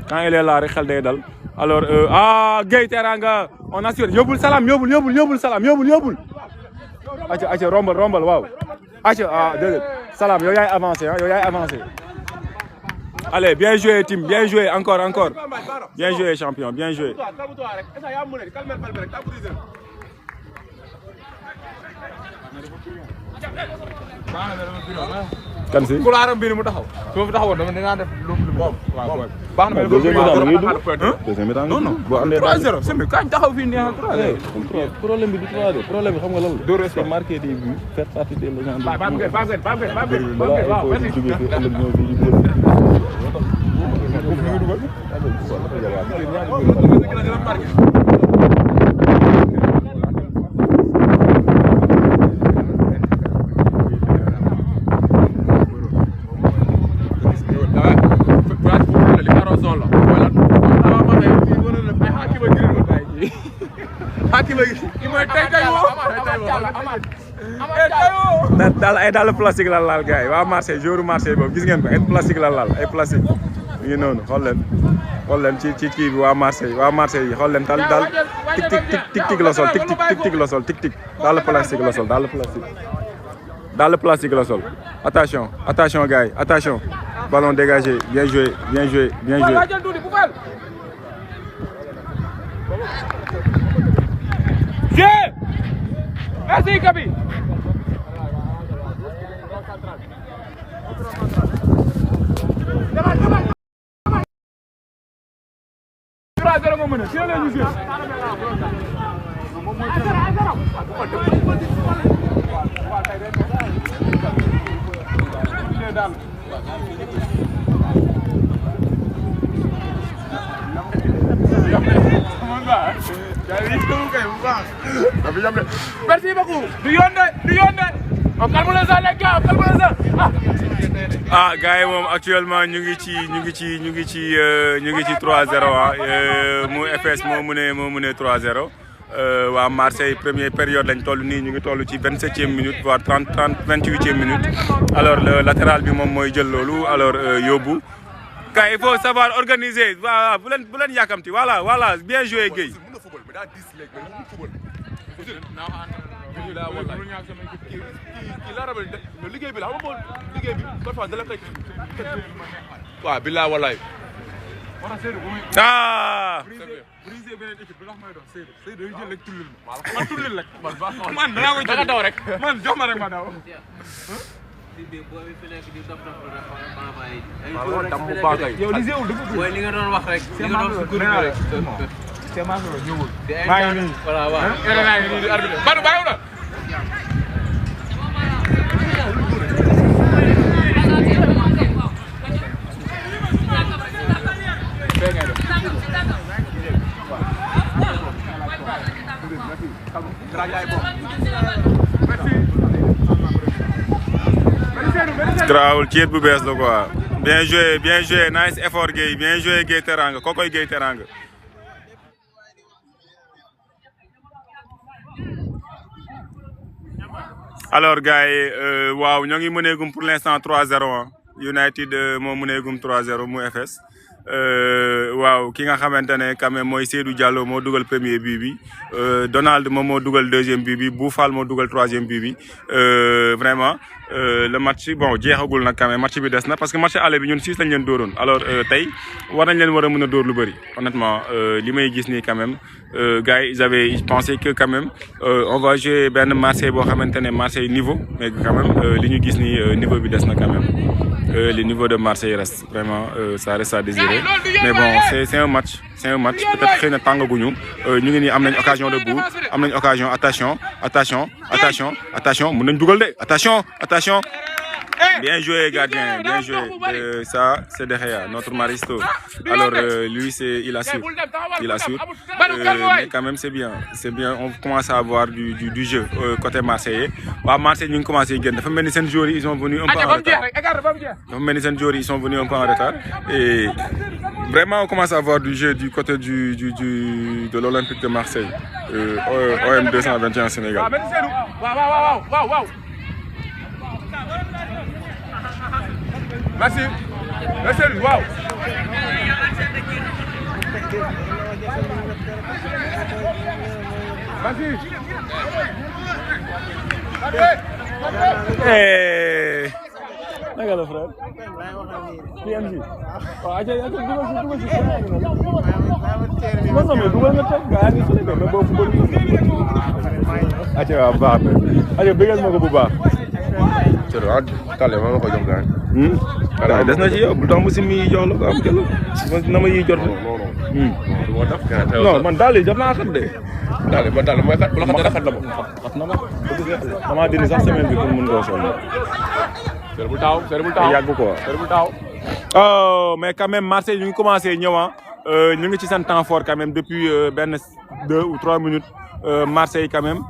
quand il est là rek xel day dal alors Gueye Teranga on assure yóbbul Salam yóbbul Salam yóbbul acca rombal waaw acca déedéet Salam yow yaay avancé allez bien joué team bien joué encore bien joué champion bien joué kan si kulaaram bi ni mu taxaw soo fi taxawoon dama dinaa def lu moom waaw baax na deuxième mi-temps non boo andee 3-0 c'est mieux kañ taxaw fii neex na 3-0 problème bi du 3-0 problème bi xam nga lan la c'est marquer des buts faire partie des légendes daal ay daal plastique la laal gars yi waa Marseille joueur Marseille boobu gis ngeen ko ay plastique la laal ay plastique mi ngi noonu xool leen ci kii bi waa Marseille yi xool leen daal tic la sol tic daal plastique la sol daal plastique la sol attention gars yi attention ballon dégagé bien joué merci Kabi merci beaucoup du yoon de On calme les gens les gars, calme les gens. Ah gars yi moom actuellement ñu ngi ci 3-0 ah mu FS moo mënee 3-0 waa Marseille première période lañ toll nii ñu ngi toll ci 27e minute voire 28e minute alors le latéral bi moom mooy jël loolu alors yóbbu. Gars il faut savoir organiser voilà bu leen yàkkamti voilà bien joué Gueye. liggéey bi la xam nga liggéey bi parfois da la koy waaw billaay wallaay ah brisé beneen équipe bi may doon Seydou jël rek tullil ma man tullil rek man danaa ko jël daw rek man jox ma rek ma daw yow li séwul dafa bëgg li nga doon wax rek li nga doon ko rek c'est ma solo ñëwul maa ngi nii voilà waaw maa ngi nii di arbitre badu baaw na grawul ci bu bees la quoi bien joué nice effort Gueye bien joué Gueye Teranga kokoy Gueye Teranga alors gars yi waaw ñoo ngi mëneegum pour l'instant 3-0 United moo mëneegum 3-0 mu FS waaw ki nga xamante ne quand même mooy Seydou Diallo moo dugal premier but bi Donald moom moo dugal deuxième but bi Boufal moo dugal troisième but bi vraiment le match bon jeexagul nag quand même match bi des na parce que match aller bi ñun 6 lañ leen dóoroon alors tey war nañ leen war a mën a dóor lu bëri honnêtement li may gis nii quand même gars yi ils pensaient que quand même on va jouer benn Marseille boo xamante ne Marseille niveau mais quand même li ñu gis nii niveau bi des na quand même le niveau de Marseille reste vraiment ça reste à désirer mais bon c'est un match peut-être xëy na tàngaguñu ñu ngi nii am nañ occasion de but am nañ occasion attention mën nañ dugal de attention bien joué gardien bien joué ça c'est De Gea notre Maristo alors lui il assure mais quand même c'est bien on commence à avoir du jeu côté marseillais waaw Marseille ñu ngi commencé génn dafa mel ni seen joueurs yi ils sont venus un peu en retard et vraiment on commence à avoir du jeu du côté de l'Olympique de Marseille OM 221 Sénégal. waaw merci waaw naka la frère PMG waaw aja dugal nga teg gaa ngi sule mais boo football aja waaw baax na aja bëggal ma ko bu baax cero ah tale ma ko jox gaan waaw des na ci yow bu tax mu simi jox la ko am jël na ma yi jot non man daal yi daf naa xat de daal mooy xat bu la xat la ma xat na ma dama dindi sax semaine bi pour mun koo sol Seydou bul taaw yàgg quoi oh mais quand même Marseille ñu ngi commencé ñëwaat ñu ngi ci seen temps fort quand même depuis benn 2 ou 3 minutes Marseille quand même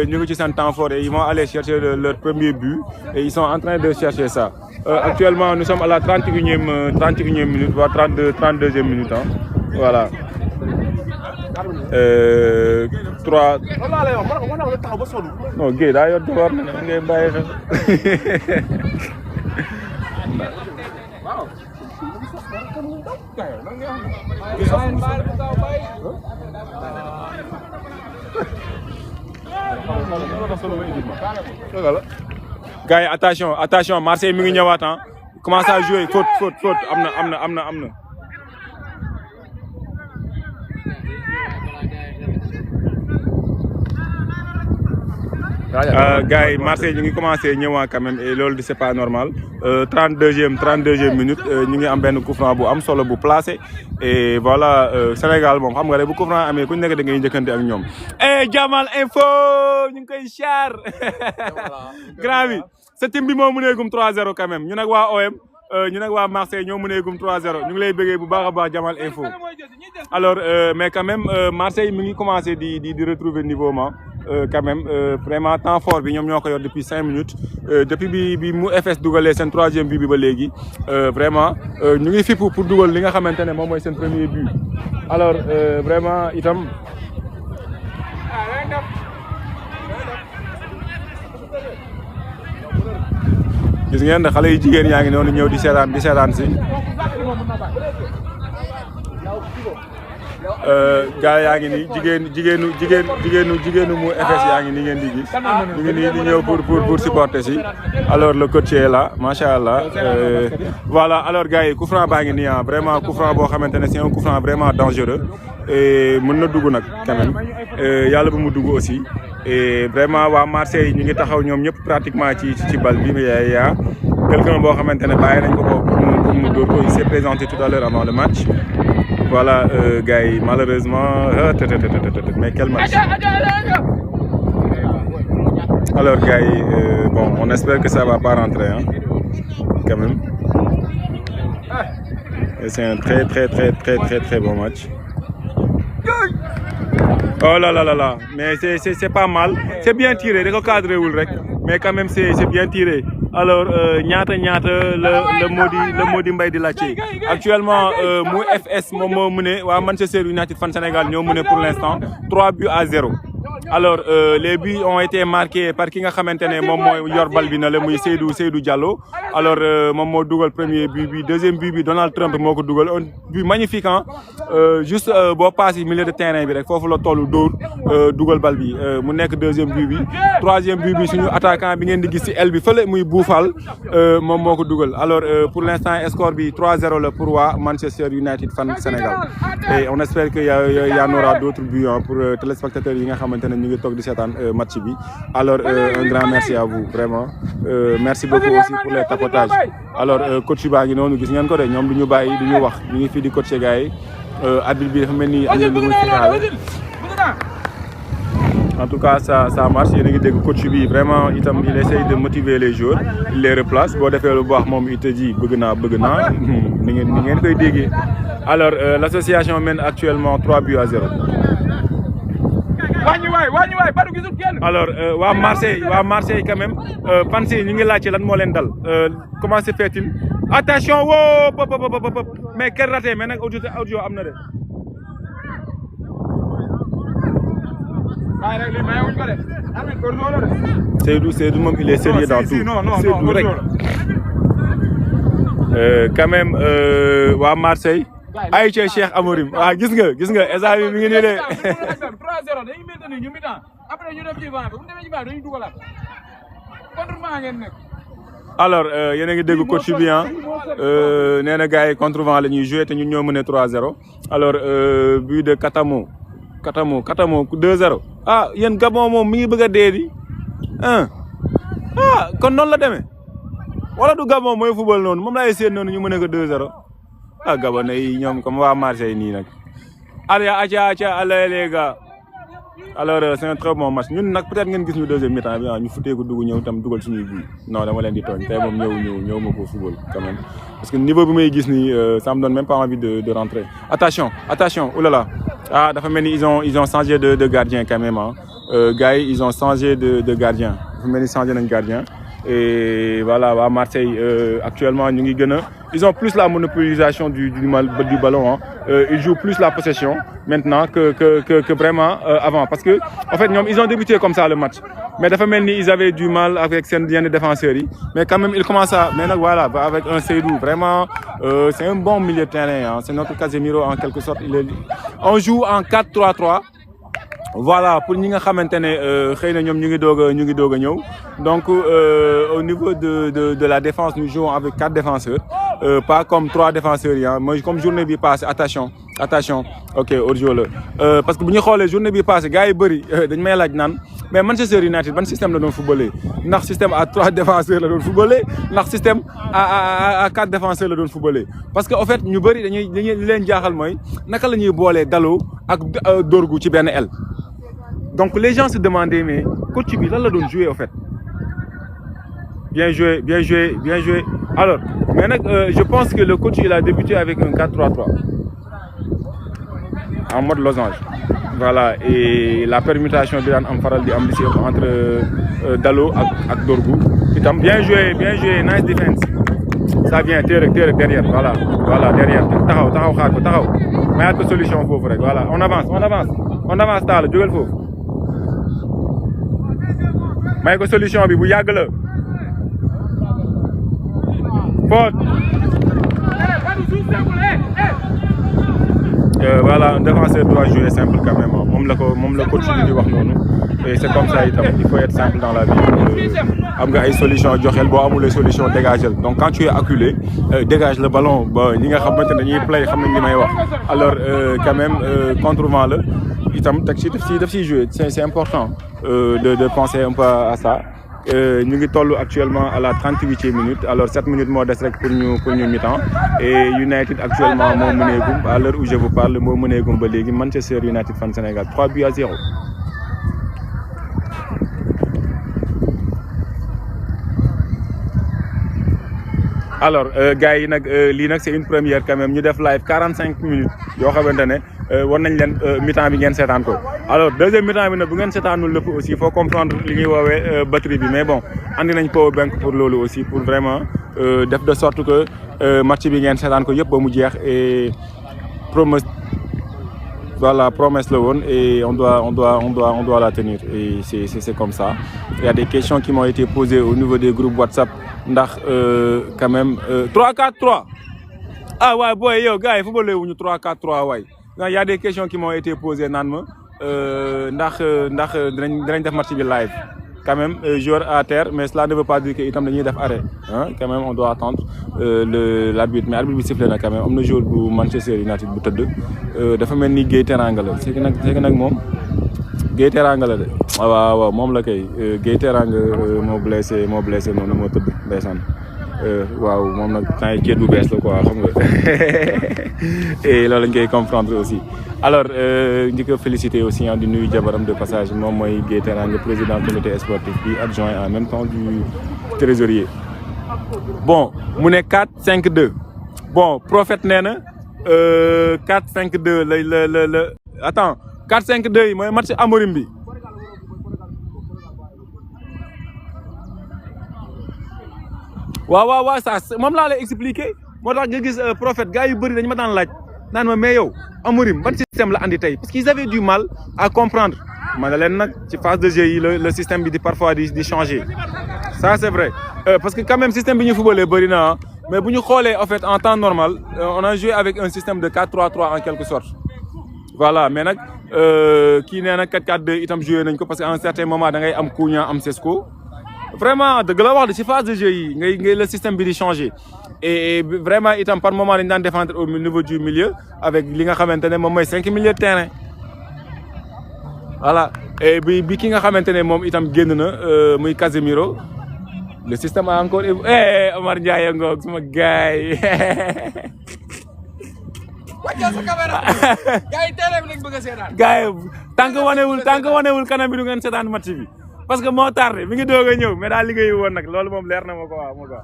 ñu ngi ci seen temps fort et ils vont aller chercher leur premier but et ils sont en train de chercher ça actuellement nous sommes à la 31e minute voire 32e minute hein voilà 3 non Guèye daa yor jabar na ngay bàyyi xel gars yi attention Marseille mi ngi ñëwaat ah commence à jouer faute am na gars yi Marseille ñu ngi commencé ñëwaat quand même et loolu c'est pas normal 32e minute ñu ngi am benn coup franc bu am solo bu placé et voilà Sénégal moom xam nga rek bu coup franc amee ku nekk da ngay njëkkante ak ñoom. Jamal Info ñu ngi koy char grand bi sa team bi moo mëneegum 3-0 quand même ñu nag waa OM ñu nag waa Marseille ñoo mëneegum 3-0 ñu ngi lay bëggee bu baax a baax Jamal Info alors mais quand même Marseille mi ngi commencé di retrouver niveau ma quand même vraiment temps fort bi ñoom ñoo ko yor depuis 5 minutes depuis bi mu FS dugalee seen 3e but bi ba léegi vraiment ñu ngi fippu pour dugal li nga xamante ne moom mooy seen premier but alors vraiment itam. gis ngeen ne xale yu jigéen yaa ngi noonu ñëw di seetaan si gaa yaa ngi nii jigéenu mu FS yaa ngi ni ngeen di gis ñu ngi nii di ñëw pour supporter si alors le coach est là macha allah voilà alors gars yi coup franc baa ngi nii vraiment coup franc boo xamante ne c'est un coup franc vraiment dangereux et mën na dugg nag quand même yàlla bu mu dugg aussi et vraiment waa Marseille ñu ngi taxaw ñoom ñëpp pratiquement ci bal bi mais y a quelqu'un boo xamante ne bàyyi nañ ko pour mu dóor ko il s'est présenté tout à l'heure avant le match voilà gars yi malheureusement mais quel match alors gars yi bon on espère que ça va pas rentrer hein quand même et c'est un très bon match. Oh là là là là mais c'est pas mal c'est bien tiré da ko cadré wul rek mais quand même c'est bien tiré alors ñaata le Mody Mbaye di laajte actuellement mu FS moom moo mené waa Manchester United fan Sénégal ñoo mené pour l'instant 3-0 alors les buts ont été marqués par ki nga xamante ne moom mooy yor bal bi na la muy Seydou Diallo alors moom moo dugal premier but bi deuxième but bi Donald Trump moo ko dugal un but magnifique hein juste boo passé milieu de terrain bi rek foofu la tollu dóor dugal bal bi mu nekk deuxième but bi troisième but bi suñu attaquant bi ngeen di gis ci aile bi fële muy Boufal moom moo ko dugal alors pour l'instant score bi 3-0 la pour waa Manchester United fan Sénégal et on espère que y en aura d'autres buts pour téléspectateurs yi nga xamante ne ñu ngi toog di seetaan match bi alors un grand merci à vous vraiment merci beaucoup aussi pour les tapotages alors coach baa ngi noonu gis ngeen ko de ñoom du ñu bàyyi du ñu wax ñu ngi fii di coacher gars yi arbitre bi dafa mel ni am na lu muy signalé en tout cas ça marche yéen a ngi dégg coach bi vraiment itam il essaye de motiver les joueurs il les replace boo defee lu baax moom il te dit bëgg naa ni ngeen koy déggee alors l'association mène actuellement 3-0. alors waa Marseille quand même Pansy ñu ngi laajte lan moo leen dal comment se fait-il attention woo pop mais quel raté mais nag audio am na de. Seydou moom il est sérieux dans tout Seydou rek quand même waa Marseille ay ci Cheikh Amorim waaw gis nga esa bi mi ngi nii de alors yéen a ngi dégg coach bi nee na gars yi contre vent la ñuy joué te ñun ñoo mëne 3-0 alors but de Katamo 2-0 ah yéen Gabon moom mi ngi bëgg a dee di kon noonu la demee wala du Gabon mooy football noonu moom laay seet noonu ñu mëne ko 2-0 ah Gabon yi ñoom comme waa Marseille nii nag aca allez les gars alors c'est un très bon match ñun nag peut-être ngeen gis ñu deuxième mi-temps bi ñu futteeku dugg ñëw tam dugal suñuy but non dama leen di tooñ tey moom ñëw ma ko football quand même parce que niveau bi may gis nii ça me donne même pas envie de rentrer attention oulala ah dafa mel ni ils ont changé de gardien quand même gars yi ils ont changé de gardien dafa mel ni changé nañ gardien et voilà waa Marseille actuellement ñu ngi gën a ils ont plus la monopolisation du ballon ils jouent plus la possession maintenant que vraiment avant parce que en fait ñoom ils ont débuté comme ça le match mais dafa mel ni ils avaient du mal avec seen yenn défenseurs yi mais quand même ils commencent à mais nag voilà avec un Seydou vraiment c'est un bon milieu de terrain c'est notre Casemiro en quelque sorte on joue en 4-3-3 voilà pour ñi nga xamante ne xëy na ñoom ñu ngi doog a ñëw donc au niveau de la défense nous jouons avec 4 défenseurs pas comme 3 défenseurs yi mooy comme journée bi passée attention ok hors-jeu la parce que bu ñu xoolee journée bi passée gars yi bëri dañ may laaj naan mais Manchester United ban système la doon footballé ndax système à 3 défenseurs la doon footballé ndax système à 4 défenseurs la doon footballé parce que en fait ñu bëri dañuy li leen jaaxal mooy naka la ñuy boolee Dalot ak Dorgu ci benn aile. Donc les gens se demandaient mais coach bi lan la doon jouer en fait bien joué alors mais nag je pense que le coach il a débuté avec un 4-3-3 en mode losange voilà et la permutation bi daan am faral di am li si entre Dalo ak Dorgu itam bien joué nice defense ça vient téye rek derrière voilà derrière taxaw xaar ko taxaw mayaat ko solution foofu rek voilà on avance Talla jógal foofu may ko solution bi bu yàgg la faute voilà un défenseur doit jouer simple quand même moom la coach bi di wax noonu et c'est comme ça itam il faut être simple dans la vie am nga ay solution joxel boo amulee solution dégagel donc quand tu es acculé dégage le ballon ba ñi nga xamante ne dañuy play xam nañ li may wax alors quand même contre-vent la itam teg daf siy jouer c'est important de penser un peu à ça ñu ngi toll actuellement à la 38e minute alors 7 minutes moo des rek pour ñu mi-temps et United actuellement moo mëneegum à l'heure où je vous parle moo mëneegum ba léegi Manchester United fan Sénégal 3-0. alors gars yi nag lii nag c'est une première quand même ñu def live 45 minutes yoo xamante ne war nañ leen mi-temps bi ngeen seetaan ko alors deuxième mi-temps bi nag bu ngeen seetaanul lépp aussi il faut comprendre li ñuy woowee batterie bi mais bon andi nañ power bank pour loolu aussi pour vraiment def de sorte que match bi ngeen seetaan ko yëpp ba mu jeex et promesse la woon et on doit la tenir et c'est comme ça. Il y a des questions qui m'ont été posées au niveau des groupes WhatsApp ndax quand même 3-4-3 ah waay booy yow gars yi football wuñu 3-4-3 waay il y a des questions qui m'ont été posées naan ma ndax dinañ def match bi live quand même joueur à terre mais cela ne veut pas dire que itam dañuy def arrêt quand même on doit attendre l'arbitre mais arbitre bi sifflé na quand même am na joueur bu Manchester United bu tëdd dafa mel ni Gueye Teranga la c'est que nag moom Gueye Teranga la de waaw moom la kay Gueye Teranga moo blessé noonu moo tëdd ndeysaan waaw moom nag temps yi kéet bu bees la quoi xam nga et loolu lañ koy comprendre aussi alors njëkk a féliciter aussi di nuyu jabaram de passage moom mooy Gueye Teranga président comité sportif bi adjoint en même temps du trésorier bon mu ne 4-5-2 bon Prophète nee na 4-5-2 la attends 4-5-2 yi mooy match Amorim bi waaw ça moom laa lay expliquer moo tax nga gis Prophète gars yu bëri dañu ma daan laaj naan ma mais yow Amorim ban système la andi tey parce qu'ils avaient du mal à comprendre ma ne leen nag ci phase de jeu yi le système bi di parfois di changer ça c'est vrai parce que quand même système bi ñu footballé bëri na mais bu ñu xoolee en fait en temps normal on a joué avec un système de 4-3-3 en quelque sorte voilà mais nag kii nee na 4-4-2 itam joué nañ ko parce que à un certain moment da ngay am Cunha am Sesco vraiment dëgg la wax de ci phase de jeu yi ngay le système bi di changer et vraiment itam par moment dañ daan défendre au niveau du milieu avec li nga xamante ne moom mooy 5 milieux de terrain voilà et bi ki nga xamante ne moom itam génn na muy Casemiro le système a encore Omar Ndiaye ngoog suma gaay wàccal sa caméra gars yi terrain bi lañ bëgg a seetaan gars yi tant que wanewul kanam bi du ngeen seetaan match bi parce que moo tardé mi ngi doog a ñëw mais daal liggéey woon nag loolu moom leer na ma ko waaw moo ko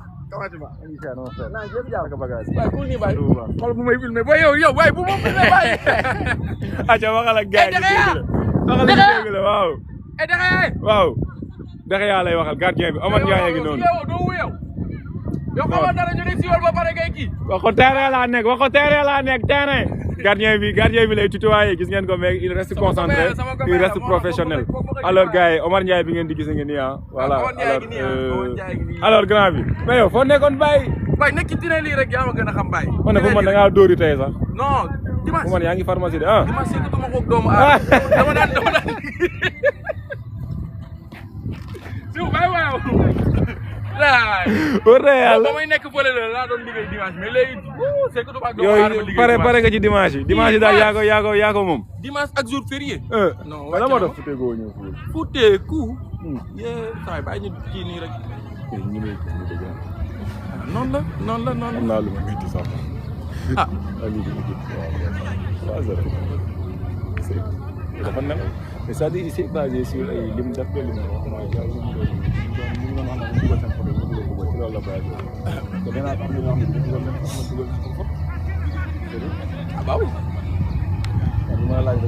waaye ku ni bàyyi xool bu may filmé ba yow waaye bu ma filmé bàyyi aca waxal ak gars yi la waaw waaw Dexe yaa lay waxal gardien bi Omar Ndiaye ngi noonu doo wuyew yow xamal dara ñu ne siwal ba pare ngay kii wax ko terrain laa nekk terrain gardien bi lay tutoyer gis ngeen ko mais il reste concentré il reste professionnel alors gars yi Omar Ndiaye bi ngeen di gis ngeen nii voilà alors grand bi mais yow foo nekkoon bàyyi waaye nekk ci dina lii rek yaa ma gën a xam bàyyi man ne fu man da ngaa dóori tey sax non dimanche fu man yaa ngi pharmacie de dimanche yi dama ko doomu dama daan wër na yàlla ba may nekk fële la laa doon liggéey dimanche mais léegi c'est que yooyu pare nga ci dimanche yi daal yaa ko moom dimanche ak jour férié non wala moo tax futee goo ñëw fii futeeku saa bàyyi ñu kii nii rek noonu la am naa lu ma métti sax dafa ne mais c'est-à-dire il s'est basé sur ay lim def ko lim loolu la bàyyi te danaa am na ñoo xam ne dugal nañ ko dugal nañ ko ah bah oui ma laaj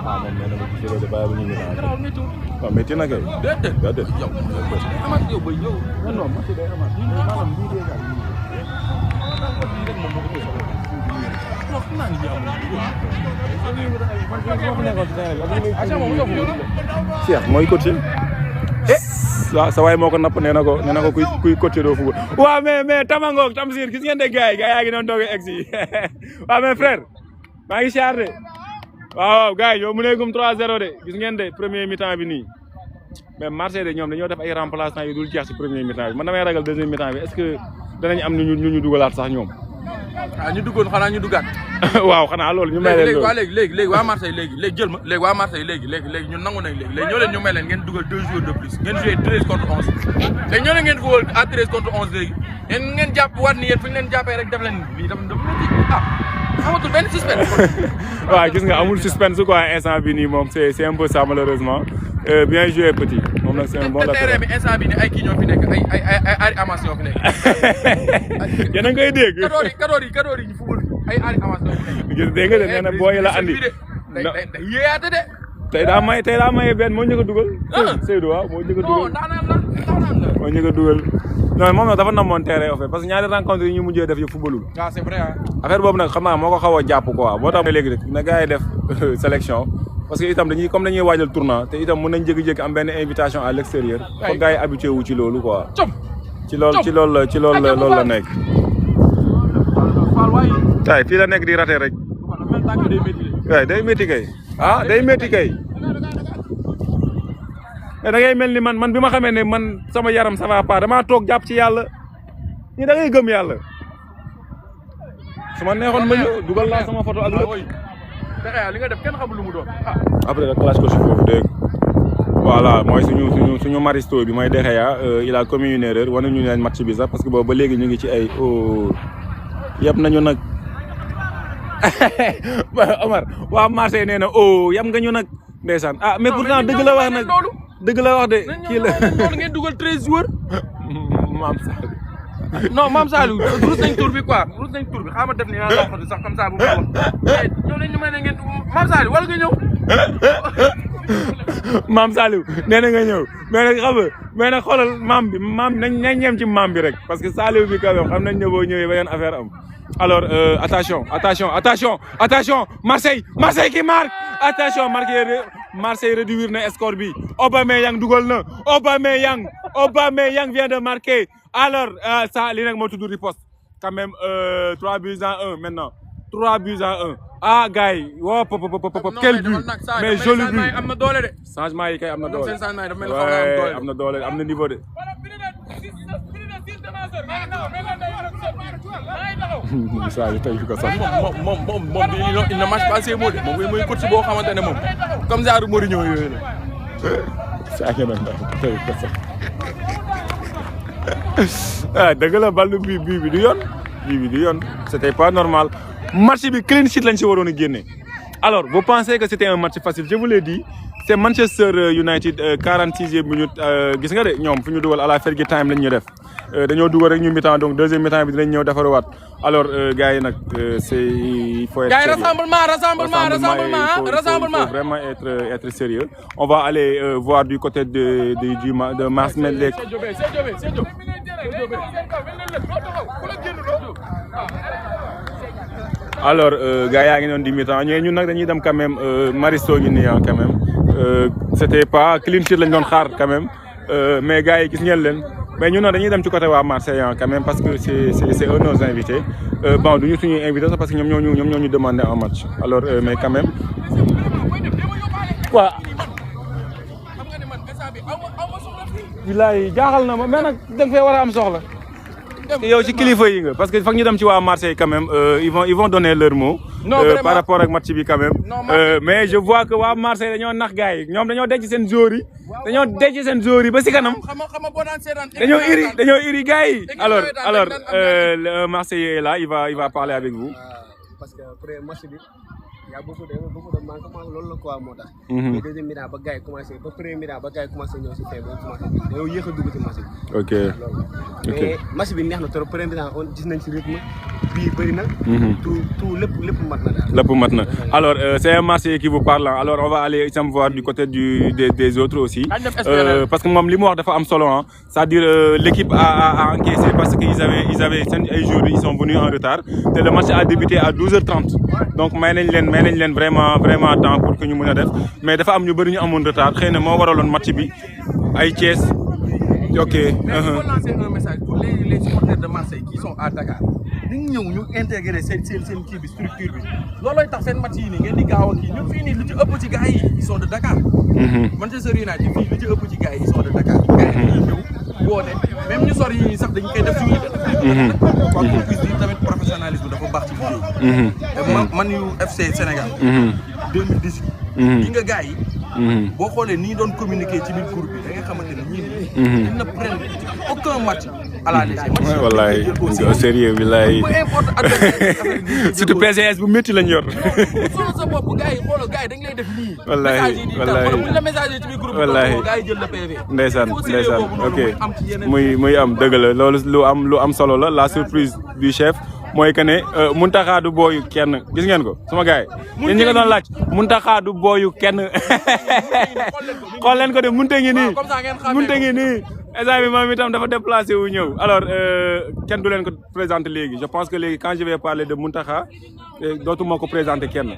ah moom nee na ma gisee loolu bàyyi bu ñu ngi naan. waaw métti na kay. déedéet yow. amaat yow bay yow. non match day amaat maanaam lii dee daal lii rek moom moo ko soxla. non xam naa ni Cheikh mooy coach. sa waay moo ko napp nee na ko kuy coach doo football. waaw mais Tamangoog Tamsir gis ngeen de gars yi yaa ngi doon doog a egg si waaw mais frère maa ngi siyaar de. waaw gars yi yow mu ne gum 3-0 de gis ngeen de premier mi-temps bi nii mais Marseille de ñoom dañoo def ay remplaçants yu dul jeex si premier mi-temps bi man damay ragal deuxième mi-temps bi est-ce que danañ am ñu dugalaat sax ñoom. ah ñu duggoon xanaa ñu duggaat. waaw xanaa loolu ñu may leen loolu léegi waa Marseille léegi jël ma léegi waa Marseille léegi ñun nangu nañ léegi ñoo leen ñu may leen ngeen dugal 2 joueurs de plus ngeen joué 13 contre 11 léegi ñoo leen ngeen dugal à 13 contre 11 léegi ngeen jàpp waat ni yéen fu ñu leen jàppee rek def leen lii daf amatul benn suspense. waaw gis nga amul suspense quoi instant bi nii moom c'est un peu ça malheureusement bien joué petit moom nag c'est un bon latéral. terrain bi instant bi ni ay kii ñoo fi nekk ay Ari Amas ñoo fi nekk. yéen a ngi koy dégg. kadoor yi ñu fubal ay Ari Amas ñoo fi nekk. gis dégg nga de nee na booy la andi. day yéeyaate de. tey daa maye benn moo njëkk a dugal. Seydou waaw moo njëkk a dugal. non daanaka la. moo njëkk a dugal. non moom nag dafa namoon terrain en fait parce que ñaari rencontre yi ñu mujjee def yu footballul. ah c'est vrai affaire boobu nag xam naa moo ko xaw a jàpp quoi moo tax léegi rek na gars yi def sélection parce que itam dañuy waajal tournoi te itam mën nañ jékki-jékki am benn invitation à l'extérieur. foog gars yi habitué wu ci loolu quoi. ci loolu la nekk. tay fii la nekk di raté rek. waaye day métti kay. day métti kay. da ngay mel ni man bi ma xamee ne man sama yaram ça va pas damaa toog jàpp ci yàlla ñi da ngay gëm yàlla su ma neexoon ma ñëw dugal laa sama photo ak lépp. li nga def kenn xamul lu mu doon. après nag classe ko si foofu dégg voilà mooy suñu maristo bi mooy Dexeya il a commis une erreur wane ñu leen match bi sax parce que boobu ba léegi ñu ngi ci ay yab nañu nag Omar waa Marseille nee na yab nga ñu nag ndeysaan mais pourtant dëgg la wax nag. dëgg la wax de kii la noonu ngeen dugal 13 joueurs. Maam Saliou. non Maam Saliou rus nañ tur bi quoi rus nañ tur bi xaaral ma def ni naa la sax comme ça bu ma wax mais ñëw nañ ñu may ne ngeen Maam Saliou wala nga ñëw. Maam Saliou nee na nga ñëw mais nag xam nga mais nag xoolal maam nañ ñem ci maam bi rek parce que Saliou bi quand même xam nañ ne boo ñëwee ba yenn affaire am. alors attention Marseille qui marque attention Marseille réduire na score bi Aubameyang dugal na Aubameyang vient de marquer alors ça li nag moo tudd riposte quand même 3 buts à 1 maintenant 3 buts à 1 gars yi quel but mais joli but am na doole de changement yi kay am na doole am na doole am na niveau de saa yu tey fi ko sax moom il ne marche pas ses mots de moom mooy coach boo xamante ne moom comme genre Mourinho yooyu la. saa ngeen doon daal tey ko sax dëgg la bal bi du yoon bi du yoon c'était pas normal match bi clean sheet lañ si waroon a génne. alors vous pensez que c'était un match facile je vous l'ai dit c'est Manchester United 46e minute gis nga de ñoom fu ñu dugal à la Fergie time lañ ñu def dañoo dugal rek ñu mi-temps donc deuxième mi-temps bi dinañ ñëw defaruwaat alors gars yi nag c'est il faut être gars yi sérieux. rassemblement Il faut vraiment être sérieux. On va aller voir du côté de Mars Medley. alors gars yaa ngi doon di mi-temps ñun nag dañuy dem quand même Maristo ngi nii quand même c'était pas clean sheet lañ doon xaar quand même mais gars yi gis ngeen leen mais ñun nag dañuy dem ci côté waa Marseille quand même parce que c'est eux nos invités bon duñu suñuy invités sax parce que ñoom ñoo ñu demandé un match alors mais quand même waaw. bilaay jaaxal na ma mais nag da nga fee war a am soxla. yow ci kilifa yi nga parce que foog ñu dem ci waa Marseille quand même ils vont donner leur mot. par rapport ak match bi quand même. mais je vois que waa Marseille dañoo nax gars yi ñoom dañoo denc seen joueurs yi ba si kanam. dañoo iri gars yi. alors le Marseillais est là il va parler avec vous. parce que après match bi y a beaucoup de manquement loolu la quoi moo tax. mais deuxième mi-temps ba gars yi commencé ba premier mi-temps ba gars yi commencé ñëw si fin ba commencé dañoo yéex a dugg ci match bi. ok ok mais match bi neex na trop premier mi-temps on gis nañ ci rythme bii bëri na. tout lépp mat na daal. lépp mat na alors c'est un match qui vous parle alors on va aller itam voir du côté des autres aussi. Parce que moom li mu wax dafa am solo ah c'est-à-dire l'équipe a encaissé parce que ils avaient seen ay joueurs ils sont venus en retard te le match a débuté à 12h30 donc may nañ leen vraiment temps pour que ñu mën a def mais dafa am ñu bëri ñu amoon retard xëy na moo waraloon match bi ay Thiès. ok. mais il faut lancer un message pour les supporters de Marseille qui sont à Dakar. ñu ñëw ñu intégrer seen kii bi structure bi loolooy tax seen match yi nii ngeen di gaaw a kii ñun fii nii lu ci ëpp ci gars yi ils sont de Dakar. Manchester United fii lu ci ëpp ci gars yi ils sont de Dakar. gars yi dañuy ñëw woote même ñu sori yi sax dañu koy def suñuy def. quoi qu'on puisse dire tamit professionnalisme dafa baax ci liggéey. te man yu FC Sénégal. 2018. yi nga gars yi. boo xoolee ni ñu doon communiquer ci biir cour bi da nga xamante ne ñii ils ne prennent aucun match à la légère. wallaay au sérieux billaay. peu importe adversaire surtout PCS bu métti lañ yor. solo sa bopp gars yi xoolal gars yi dañ lay def nii. wallaay wallaay buñ la message ci biir groupe wallaay gars yi jël la PV. ndeysaan ok muy am dëgg la loolu lu am solo la la surprise du chef. mooy que ne Mountakha du booyu kenn gis ngeen ko sama gars yi yéen ñi nga doon laaj Mountakha du booyu kenn xool leen ko de munte ngi nii instant bi moom itam dafa déplacé wu ñëw alors kenn du leen ko présenté léegi je pense que léegi quand je vais parler de Mountakha dootuma ko présenté kenn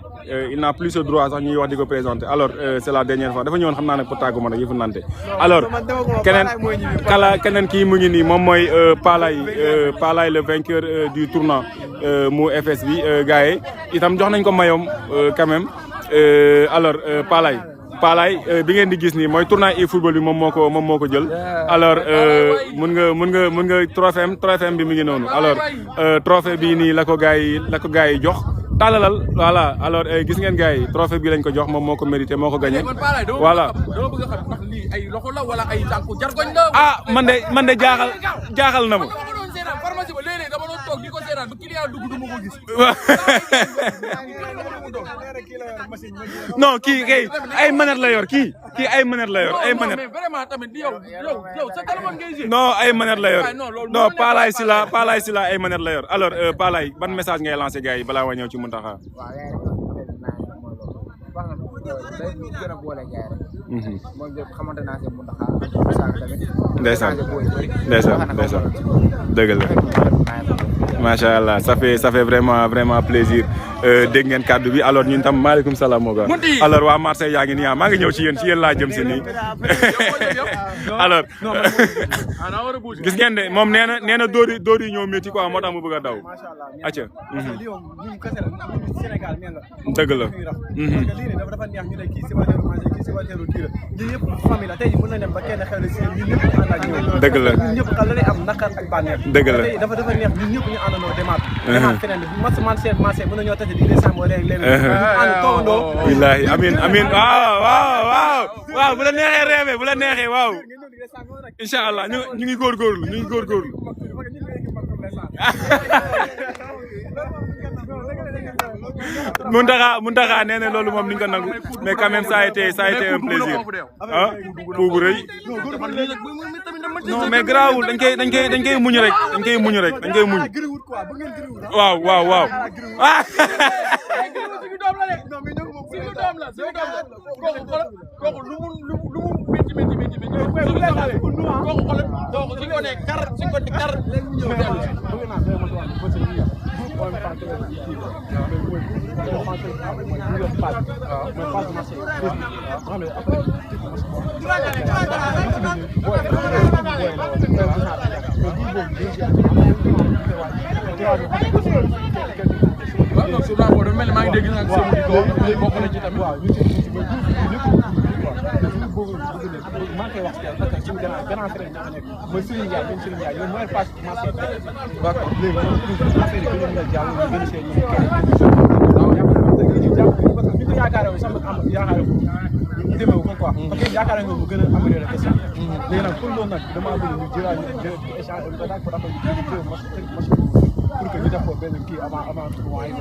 il n'a plus ce droit sax ñuy wax di ko présenté alors c'est la dernière fois dafa ñëwoon xam naa nag pour tàggu ma nag yëfu nante alors keneen kii mu ngi nii moom mooy Palay le vainqueur du tournoi mu FS bi gars yi itam jox nañ ko mayoom quand même alors Palay bi ngeen di gis nii mooy tournoi e-football bi moom moo ko jël alors mun nga trophée bi mi ngi noonu alors trophée bi nii la ko gars yi jox tàllalal voilà alors gis ngeen gars yi trophée bi lañ ko jox moom moo ko mérité moo ko gagné voilà. ah man de jaaxal na ma. non kii kay ay manette la yor kii ay manette la yor ay manette. non ay manette la yor non Palay Sylla ay manette la yor alors Palay ban message ngay lancé gars yi balaa waa ñëw ci Mountakha. ndeysaan dëgg la macha allah ça fait vraiment plaisir dégg ngeen kàddu bi alors ñun tam maaleykum salaam moo alors waa Marseille yaa ngi nii maa ngi ñëw ci yéen laa jëm si nii alors gis ngeen de moom nee na dóor yi ñoo métti quoi moo tax mu bëgg a daw acca dëgg la dëgg la dëgg la dafa neex ñun ñëpp ñu àndandoo demaat feneen marché mën nañoo tase di décembre léegi ànd toogandoo billahi amin waaw bu la neexee reebe bu la neexee waaw incha allah ñu ngi góorgóorlu Mountakha nee na loolu moom ni nga ko nangu mais quand même ça a été un plaisir ah pour bu rëy non mais garaawul dañ koy muñ rek waaw ah pour que ñu def ko benn kii avant tournoi yi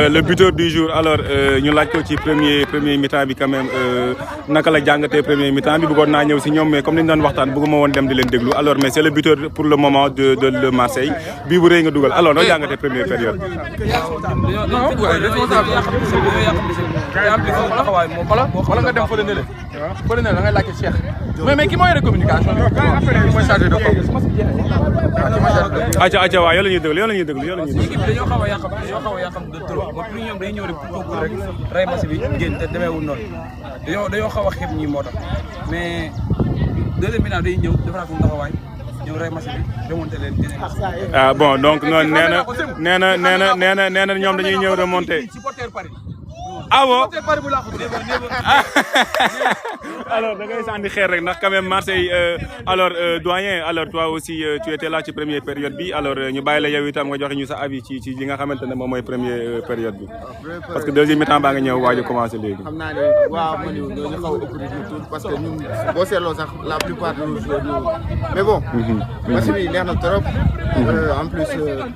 le buteur du jour alors ñu laaj ko ci premier mi-temps bi quand même naka la jàngatee premier mi-temps bi bëggoon naa ñëw si ñoom mais comme ni ñu doon waxtaan bëgguma woon dem di leen déglu alors mais c'est le buteur pour le moment de Marseille bii bu rëy nga dugal alors noo jàngatee première période. wala nga dem fële ne da ngay laajte Cheikh mais ki moo yore communication mooy chargé de com. acca waaw yow la ñuy déglu équipe bi dañoo xaw a yàqam de trop ba plus ñoom dañuy ñëw rek pour rek rey match bi génn te demeewul noonu dañoo xaw a xeeb ñi moo tax mais deuxième mi-temps dañuy ñëw defaraat suñu taxawaay ñëw rey match bi remonté leen génne match. ah bon donc noonu nee na ñoom dañuy ñëw remonté. ah bon alors da ngay sànni xeer rek ndax quand même Marseille alors doyen alors toi aussi tu étais là ci première période bi alors ñu bàyyi la yow itam nga joxe ñu sa avis ci li nga xamante ne moom mooy première période bi parce que deuxième mi-temps baa nga ñëw waaj a commencé léegi. xam naa ne waaw man ñooñu xaw a ëpp rythme tuuti parce que ñun boo seetloo sax la plupart de nos joueurs ñëw mais bon. match bi neex na trop. en plus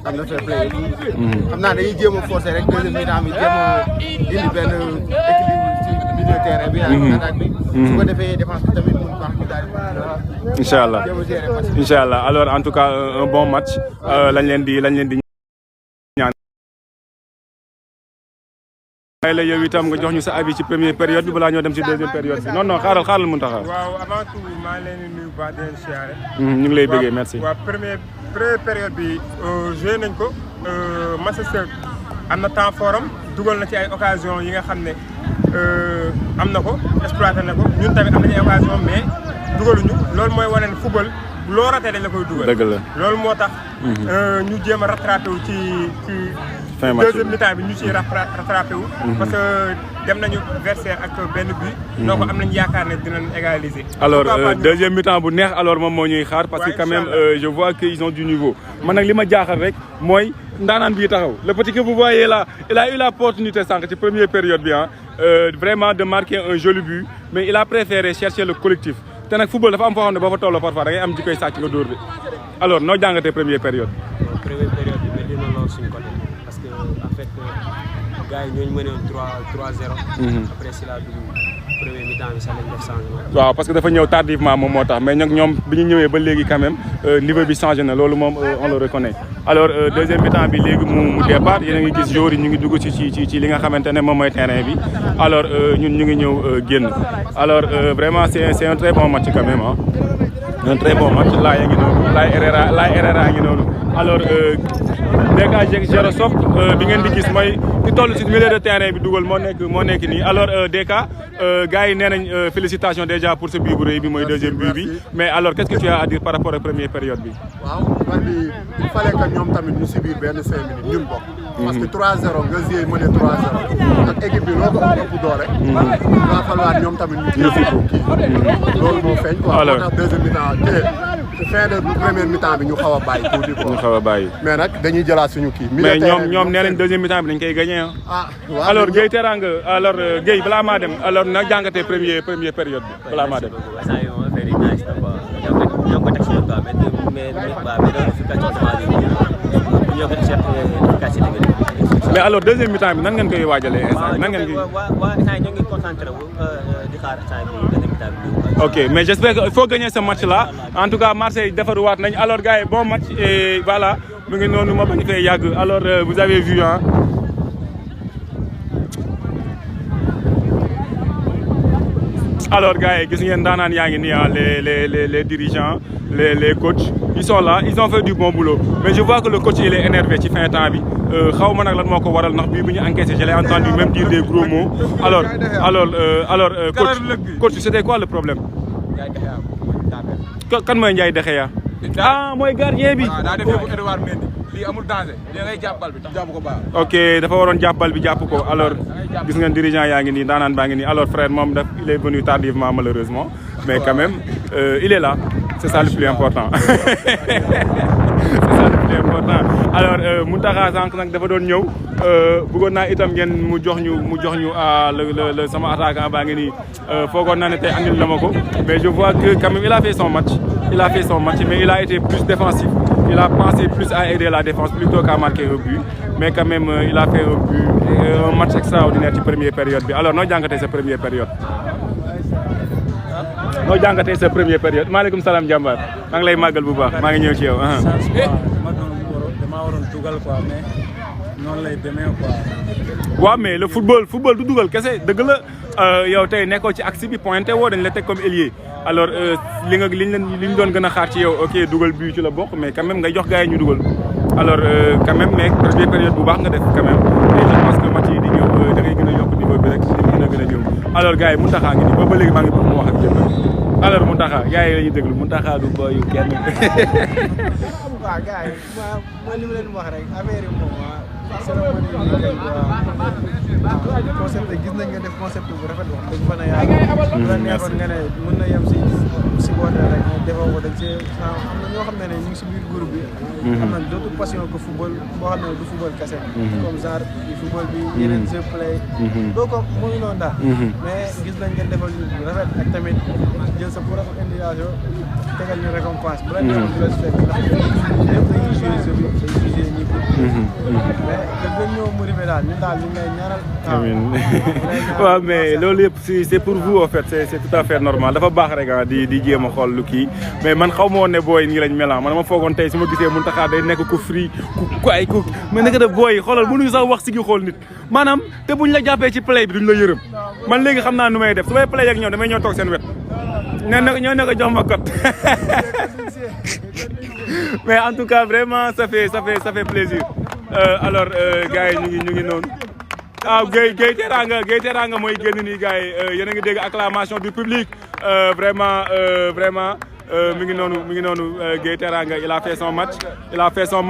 am na fair play xam naa dañuy jéem a forcer rek deuxième mi-temps bi jéem a indi benn équilibre ci milieu terrain bi ak attaque bi. su ko defee défense bi tamit mun baax ñu daal di. incha allah alors en tout cas un bon match lañ leen di ñaan. waaye la yow itam nga jox ñu sa avis ci première période bi balaa ñoo dem ci deuxième période bi non xaaral mun taxaw. waaw avant tout maa ngi leen di nuyu ba di leen siyaare. ñu ngi lay bëggee merci. waaw première période bi joué nañ ko Manchester am na temps fort am dugal na ci ay occasion yi nga xam ne am na ko exploité na ko ñun tamit am nañu ay occasion mais dugaluñu loolu mooy wane ne football loo raté dañ la koy dugal. dëgg la loolu moo tax. ñu jéem a rattrapé wu ci fin match deuxième mi-temps bi ñu ciy rattrapé wu. parce que dem nañu verser ak benn but. donc am nañu yaakaar ne dinañ égaliser. alors deuxième mi-temps bu neex alors moom moo ñuy xaar parce que quand même je vois qu'ils ont du niveau man nag li ma jaaxal rek mooy ndaanaan bii taxaw le petit que vous voyez là il a eu l'opportunité sànq ci première période bi vraiment de marquer un joli but mais il a préféré chercher le collectif te nag football dafa am foo xam ne boo fa tolloo parfois da ngay am ji koy sàcc nga dóor de alors noo jàngatee première période. première période bi mel na lool suñu côté parce que en fait gars yi ñooñu mënoon 3-0. après si la dugg premier mi-temps bi sax lañ def changement. waaw parce que dafa ñëw tardivement moom moo tax mais ñoom bi ñu ñëwee ba léegi quand même niveau bi changé na loolu moom on le reconnaît. alors deuxième mi-temps bi léegi mu départ yéen a ngi gis joueurs yi ñu ngi dugg ci li nga xamante ne moom mooy terrain bi alors ñun ñu ngi ñëw génn alors vraiment c'est un très bon match quand même un très bon match Laye ngi noonu Laye Herrera ngi noonu alors DK Jérosop bi ngeen di gis mooy ki toll ci milieu de terrain bi dugal moo nekk nii alors DK gars yi nee nañ félicitations déjà pour ce but bu rëy bi mooy deuxième but bi mais alors qu'est-ce que tu as à dire par rapport à première période bi. waaw man bi il fallait que ñoom tamit ñu subir benn 5 minutes ñun bokk. parce que 3-0 nga joué mëne 3-0 ak équipe bi loo ko ëpp doole. va falloir ñoom tamit ñu kii loolu moo feeñ quoi. alors moo tax deuxième mi-temps fin de première mi-temps bi ñu xaw a bàyyi tuuti quoi. ñu xaw a bàyyi. mais nag dañuy jëlaat suñu kii. mais ñoom nee nañ deuxième mi-temps bi dañ koy gagné ah waaw alors Guèye Teranga alors Guèye balaa maa dem alors na jàngatee première période bi balaa maa dem. mais alors deuxième mi-temps bi nan ngeen koy waajalee instant nan ngeen koy. ñoo ngi concentré wu di xaar instant bi deuxième mi-temps bi. ok mais j'espère que il faut gagner ce match là en tout cas Marseille defaruwaat nañ alors gars yi bon match et voilà mu ngi noonu ma bañ fee yàgg alors vous avez vu alors gars yi gis ngeen daanaan yaa ngi nii les dirigeants les coachs ils sont là ils ont fait du bon boulot mais je vois que le coach il est énervé ci fin temps bi xaw ma nag lan moo ko waral ndax bii bu ñu encaissé je l'ai entendu même dire des gros mots alors coach c'était quoi le problème. kan mooy Ndiaye Dexeya. ah mooy gardien bi. waaw daa defee bu Edouard Mendy lii amul danger da ngay jàpp bal bi tax jàpp ko baax. ok dafa waroon jàpp bal bi jàpp ko alors gis ngeen dirigeant yaa ngi nii daanaan baa ngi nii alors frère moom daf il est venu tardivement malheureusement mais quand même il est là c'est ça le plus important c'est ça le plus important. important alors Mountakha sànq nag dafa doon ñëw bëggoon naa itam ngeen mu jox ñu le sama attaquant baa ngi nii foogoon naa ne tey andil na ma ko mais je vois que quand même il a fait son match mais il a été plus défensif il a pensé plus à aider la défense plutôt qu'à marquer un but mais quand même il a fait un match extraordinaire ci première période bi alors noo jàngatee sa première période maaleykum salaam jàmbaar maa ngi lay màggal bu baax maa ngi ñëw ci yow. damaa waroon dugal quoi mais noonu lay demee quoi. waaw mais le football du dugal kese dëgg la yow tey nekkoo ci axe bi pointé woo dañ la teg comme ailier alors li ñu doon gën a xaar ci yow ok dugal bii ci la bokk mais quand même nga jox gars yi ñu dugal alors quand même mais première période bu baax nga def quand même et je pense que match yi di ñëw da ngay gën a yokk niveau bi rek gën a ñëw alors gars yi Mountakha ngi nii ba léegi maa ngi bëgg mu wax ak jëmm alors Mountakha gars yi la ñuy déglu Mountakha du boyu kenn. waaw gars yi mooy li ma leen wax rek affaire yi moom cérémonie bi concept gis nañ nga def concept bu rafet wax dëgg fa na yàlla bu la neexoon nga ne mën na yem si boote rek defoo ko dañ see am na ñoo xam ne ñu ngi si biir groupe bi am na d'autres passion que football boo xam ne du football kese comme genre football bi yeneen jeu play doo ko mu ngi noonu daal mais gis nañ ngeen defal ñu rafet ak tamit jël sa propre indication tegal ñu récompense bu la neexoon du la si fekk ndax ñëpp dañuy joué jeu bi dañuy joué ñëpp mais gën ñoo motivé daal ñun daal ñu ngay ñaanal amiin waaw mais loolu yëpp c'est pour vous en fait c'est tout à fait normal dafa baax rek di jéem a xool lu kii mais man xaw ma woon ne booy nii lañ melan man ma foogoon tey su ma gisee Mountakha day nekk ko free ku ay ku mais naka def booy xoolal mënuñu sax wax si gi xool nit maanaam te buñ la jàppee ci play bi duñ la yërëm man léegi xam naa nu may def su may play ak ñoom damay ñëw toog seen wet ñoo ne ko jox ma code mais en tout cas vraiment ça fait plaisir alors gars yi ñu ngi noonu ah Gueye Teranga mooy génn nii gars yi yéen a ngi dégg acclamation du public vraiment mi ngi noonu Gueye Teranga il a fait son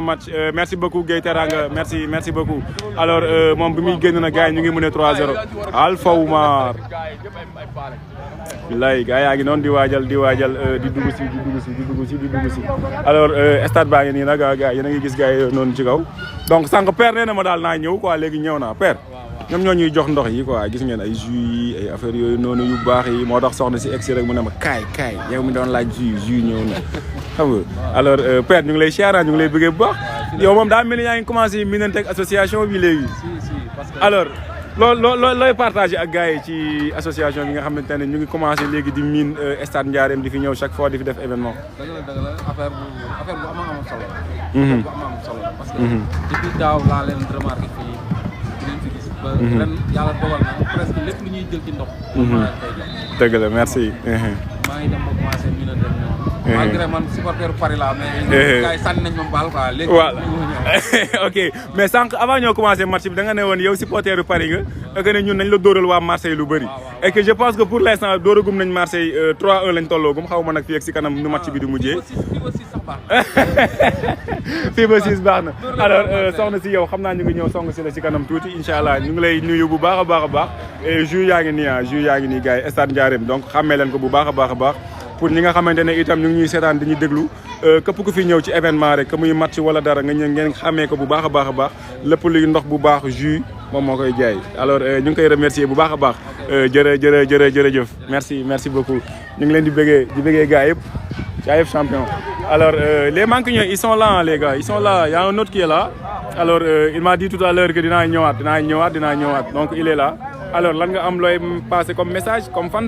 match merci beaucoup Gueye Teranga merci beaucoup alors moom bi muy génn na gars yi ñu ngi mën a 3-0 Alpha Oumar bilaay gars yaa ngi noonu di waajal di dugg si alors stade baa ngi nii nag gars yéen a ngi gis gars yi noonu ci kaw donc sànq père nee na ma daal naa ñëw quoi léegi ñëw naa père ñoom ñoo ñuy jox ndox yi quoi gis ngeen ay jus yi ay affaires yooyu noonu yu baax yi moo tax soxna si egsi rek mu ne ma kaay yow mi doon laaj jus ñëw na xam nga alors père ñu ngi lay siyaara ñu ngi lay bëggee bu baax yow moom daa mel ni yaa ngi commencé miinante ak association bi léegi alors looy partagé ak gars yi ci association bi nga xamante ne ñu ngi commencé léegi di miin stade Ndiarème di fi ñëw chaque fois di fi def événement. dëgg la affaire bu am solo. bu am solo parce que depuis daaw laa leen remarqué fii di leen fi gis. ba ren yàlla dogal na presque lépp lu ñuy jël ci ndox. dëgg la merci. maa ngi dem ba commencé miinante ak ñoom. malgré man supporteru Paris laa mais. gars yi sànni nañ ma baal quoi léegi. voilà ok mais sànq avant ñoo commencé match bi da nga ne woon yow supporteru Paris nga. ak ne ñun nañ la dóoral waa Marseille lu bëri. et que je pense que pour l' instant dóoragum nañ Marseille 3-1 lañ tolloogum xaw ma nag fii ak si kanam nu match bi di mujjee. fii ba 6 baax na alors soxna si yow xam naa ñu ngi ñëw song si la si kanam tuuti incha allah ñu ngi lay nuyu bu baax a baax et jus yaa ngi nii gars yi stade Ndiarème donc xàmmee leen ko bu baax a baax pour ñi nga xamante ne itam ñu ngi ñuy seetaan dañuy déglu képp ku fi ñëw ci événement rek que muy match wala dara nga ñëw ngeen xàmmee ko bu baax a baax lépp luy ndox bu baax jus moom moo koy jaay alors ñu ngi koy remercier bu baax a baax jërëjëf merci beaucoup ñu ngi leen di bëggee gars yëpp champion alors les mancuniens ils sont là les gars ils sont là il y a un autre qui est là alors il m'a dit tout à l'heure que dinaa ñëwaat donc il est là alors lan nga am looy passer comme message comme fans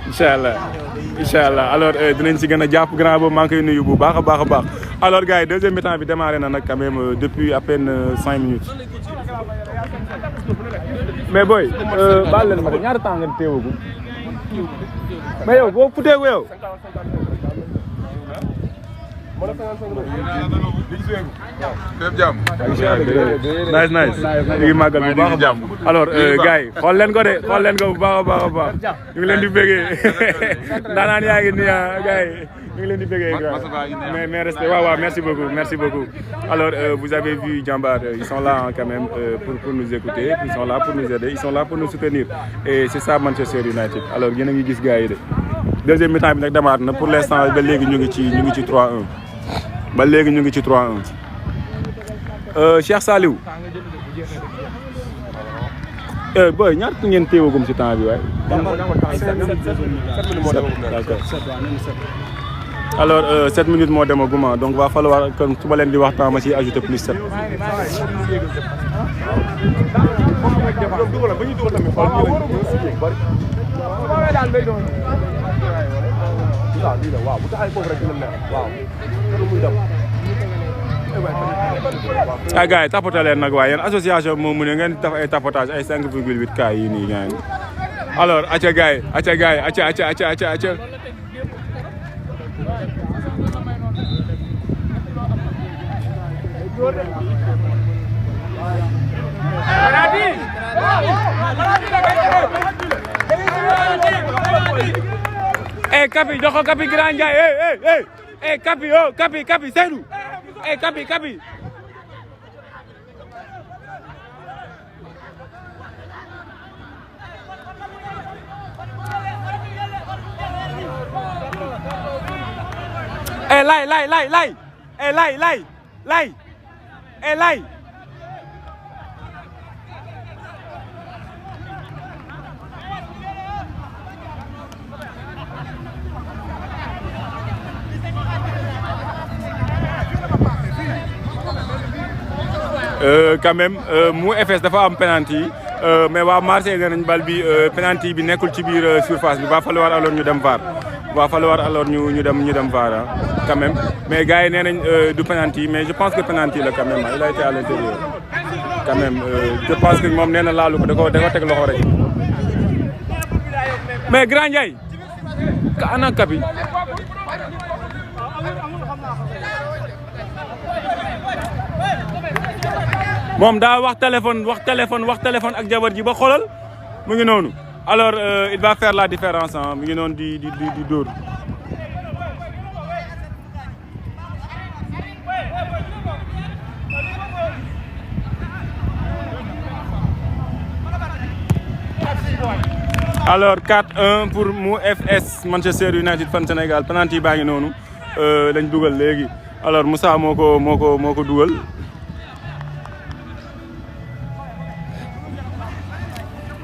incha allah alors dinañ si gën a jàpp grand boobu maa ngi koy nuyu bu baax a baax alors gars yi deuxième mi-temps bi démarré na nag quand même depuis à peine 5 minutes mais boy baal leen ma de ñaata temps nga teewagum mais yow boo futeeku yow nice ñu ngi màggal bu baax a baax alors gars yi xool leen ko bu baax a baax ñu ngi leen di bëggee ndaanaan yaa ngi nii gars yi ñu ngi leen di bëggee mais respect waaw merci beaucoup alors vous avez vu Jambar ils sont là quand même pour nous écouter ils sont là pour nous aider ils sont là pour nous soutenir et c'est ça Manchester United alors yéen a ngi gis gars yi de deuxième mi-temps bi nag démarré na pour l'instant ba léegi ñu ngi ci 3-1 ba léegi ñu ngi ci 3-1 Cheikh Saliou boy ñaata ngeen téewagum ci temps bi waaye. alors 7 minutes moo demaguma donc va falloir que su ma leen di waxtaan ma ci ajouter plus 7. ah gars yi tapoté leen nag waaye yéen association bi moom mu ne ngeen def ay tapotage ay 5,8 cas yi nii gars yi alors acca gars yi acca Kapi jox ko Kapi Grand Ndiaye Kapi Seydou Kapi lay quand même mu FS dafa am penalty mais waa Marseille nee nañ bal bi penalty bi nekkul ci biir surface bi va falloir alors ñu dem VAR ñu dem VAR quand même mais gars yi nee nañ du penalty mais je pense que penalty la quand même il a été à l'intérieur quand même je pense que moom nee na laalu ko da ko teg loxo rek mais Grand Ndiaye ka ana Kapi moom daa wax téléphone ak jabar ji ba xoolal mu ngi noonu alors il va faire la différence mu ngi noonu di dóor alors 4-1 pour Mou FS Manchester United fan Sénégal penalty baa ngi noonu lañ dugal léegi alors Moussa moo ko dugal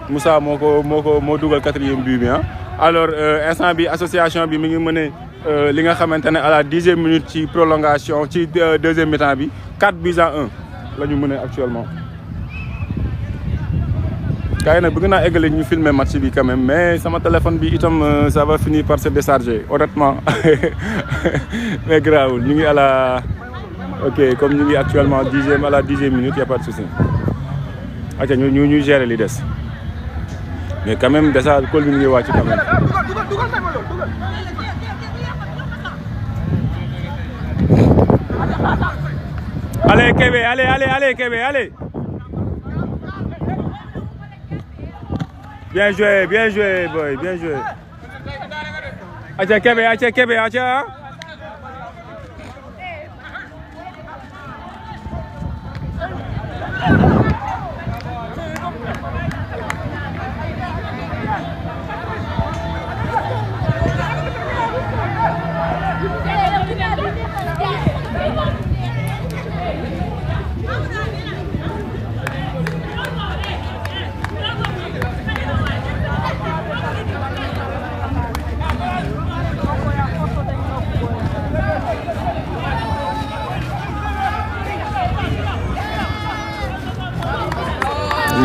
Moussa moo dugal 4e but bi alors instant bi association bi mi ngi mëne li nga xamante ne à la 10e minute ci prolongation ci 2e mi-temps bi 4-1 la ñu mëne actuellement. gars yi nag bëgg naa eggale ñu filmer match bi quand même mais sama téléphone bi itam ça va finir par se décharger honnêtement mais grawul ñu ngi à la ok comme ñu ngi actuellement à la 10e minute y a pas de souci aca ñu gérer li des mais quand même déjà kóol bi mu ngi wàcc quand même. allez Kébé allez Kébé allez. Bien joué boy, bien joué. Acha Kébé, acha.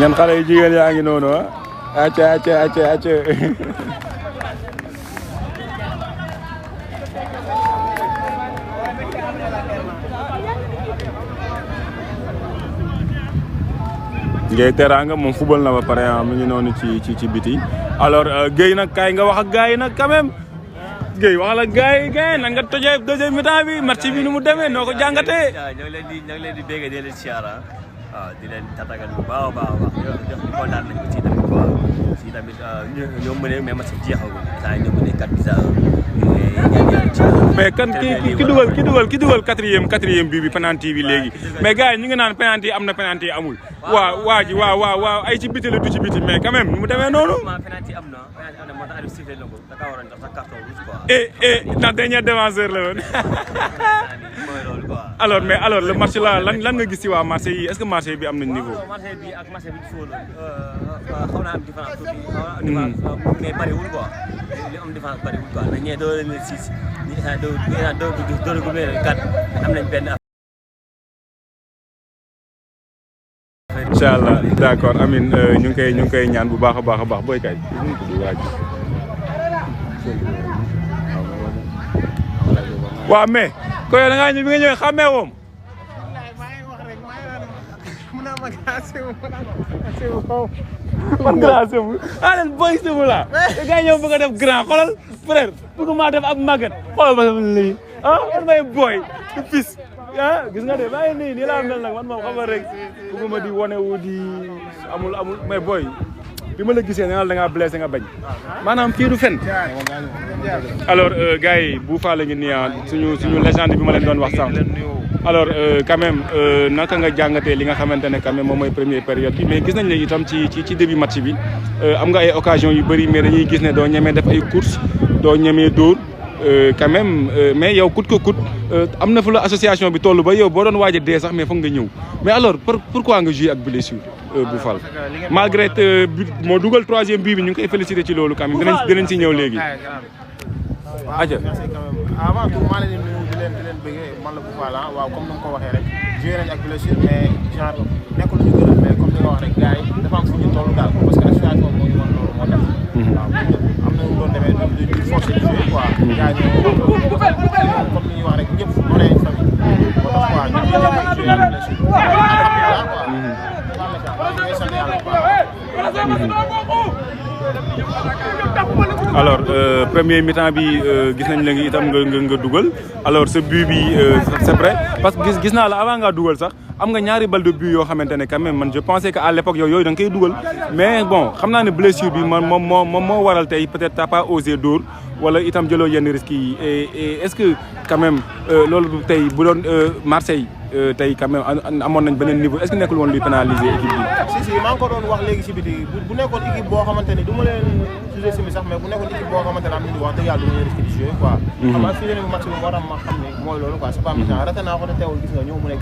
ñan xale yu jigéen yaa ngi noonu acca Gueye Teranga moom football na ba pare mu ngi noonu ci biti alors Gueye nag kaay nga wax ak gars yi nag quand même Gueye waxal ak gars yi na nga tojee deuxième mi-temps bi match bi nu mu demee noo ko jàngatee. ñoo ngi leen di bégg di leen siyaara waaw di leen tatagal bu baax a baax jox ñu kontaan nañ ko ci tamit quoi si tamit ñoo mënee mais match bi jeexagul saa yi ñoo mënee 4-1 mais kan ki dugal quatrième bii bi penalty bi léegi mais gars yi ñu ngi naan penalty am na penalty amul waaw ay ci biti la du ci biti mais quand même mu demee noonu. penalty am na moo tax arbitre sifflé na ko da kaa waroon jox sax carton rouge quoi. ndax dernier défenseur la woon. alors le match là lan nga gis ci waa Marseille yi est-ce que Marseille bi am nañ niveau. Marseille bi ak Marseille bi fóoloon xaw naa am différence tuuti mais bariwul quoi li am différence bariwul quoi na ñee doo leen 6 ñi doo gu leen 4 am nañ benn. incha allah d'accord amin ñu ngi koy ñaan bu baax a baax booy kay waaw mais ko yow da ngaa ñëw bi nga ñëwee xàmmee woom man grand semu leen boy semu la da ngay ñëw bëgg a def grand xoolal frère bëgg maa def ab màgget xoolal ma lii man may boy du fils gis nga de maa ngi nii laa mel nag man moom xam nga rek bëgguma di wane wu di amul mais boy bi ma la gisee ne da ngaa blessé nga bañ maanaam kii du fen alors gars yi bu faa la ngi nii suñu légende bi ma leen doon wax sànq alors quand même naka nga jàngatee li nga xamante ne quand même moom mooy première période bi mais gis nañ ne itam ci début match bi am nga ay occasion yu bëri mais dañuy gis ne doo ñemee def ay course doo ñemee dóor quand même mais yow coûte que coûte am na fu la association bi toll ba yow boo doon waaj a dee sax mais foog nga ñëw mais alors pourquoi nga joué ak blessure bu fal malgré moo dugal troisième but bi ñu ngi koy félicité ci loolu quand même dinañ si ñëw léegi. aja avant tout maa leen di nuyu di leen bëggee man la bu Fall waaw comme ni nga ko waxee rek joué nañ ak blessure mais genre nekkul lu ñu gën a mais comme ni nga wax rek gars yi dafa am fu ñu toll daal parce que association moo ñu mën loolu moo tax. waaw am na lu doon demee du forcé di joué quoi. gars yi comme ni ñuy wax rek ñëpp on est famille moo tax quoi ñu joué ak blessure alhamdulilah quoi. alors premier mi-temps bi gis nañ la itam nga dugal alors ce but bi c'est vrai parce que gis naa la avant ngaa dugal sax am nga ñaari balle de but yoo xamante ne quand même man je pensais que à l'époque yooyu da nga koy dugal mais bon xam naa ne blessure bi man moom moo waral tey peut-être t'as pas osé dóor wala itam jëloo yenn risques yi et est-ce que quand même loolu tey bu doon Marseille tey quand même amoon nañ beneen niveau est-ce que nekkul woon luy pénaliser équipe bi. si maa ngi ko doon wax léegi si biti bu nekkoon équipe boo xamante ni du ma leen jugé si mi sax mais bu nekkoon équipe boo xamante ne am nañu wax dëgg yàlla du ma risque di jouer quoi. xam nga fii la match bi war a ma xam ne mooy loolu quoi c'est pas mi-temps raté naa ko te teewul gis nga ñëw mu ne 4-1.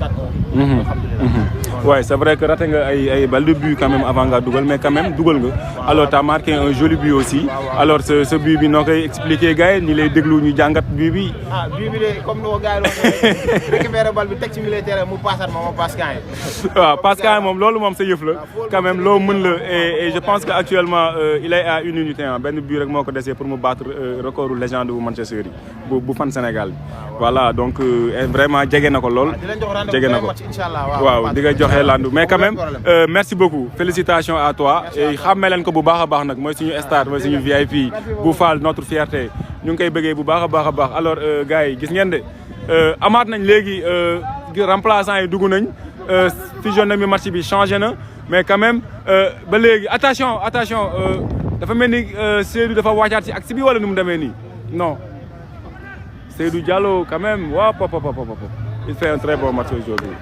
alhamdulilah. ouais c'est vrai que raté nga ay balle de but quand même avant nga dugal mais quand même dugal nga. alors t'as marqué un joli but aussi. alors ce but bi noo koy expliquer gars yi ñi lay déglu ñu jàngat but bi. but bi de comme ni ko gars yi doon récupérer balle bi teg ci militaire mu passaat ma passe kaay. waaw passe kaay moom loolu moom sa yëf la quand même loo mën la et je pense que actuellement il est à 1 minute benn but rek moo ko desee pour mu battre recordu légende bu Manchester yi bu fan Sénégal bi voilà donc vraiment jege na ko lool jege na ko waaw di nga joxe landu mais quand même merci beaucoup félicitations à toi et xàmmee leen ko bu baax a baax nag mooy suñu star mooy suñu VIP bu Fall notre fierté ñu ngi koy bëggee bu baax a baax alors gars yi gis ngeen de amaat nañ léegi remplaçant yi dugg nañ physionomie match bi changé na mais quand même ba léegi attention dafa mel ni Seydou dafa wàccaat ci axe bi wala nu mu demee nii non Seydou Diallo quand même waaw il fait un très bon match aujourd'hui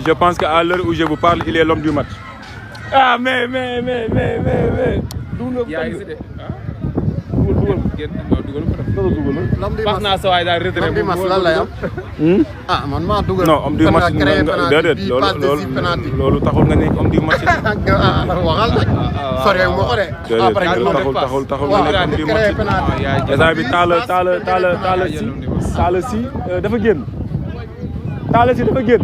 je pense qu'à l'heure où je vous parle il est l'homme du match mais wax naa sa waay daal retraité lan lay am man maa dugal non homme du match déedéet loolu taxul nga nekk homme du match waxal rek sori mo ko de après taxul nga nekk homme du match esa bi taala si dafa génn taala si dafa génn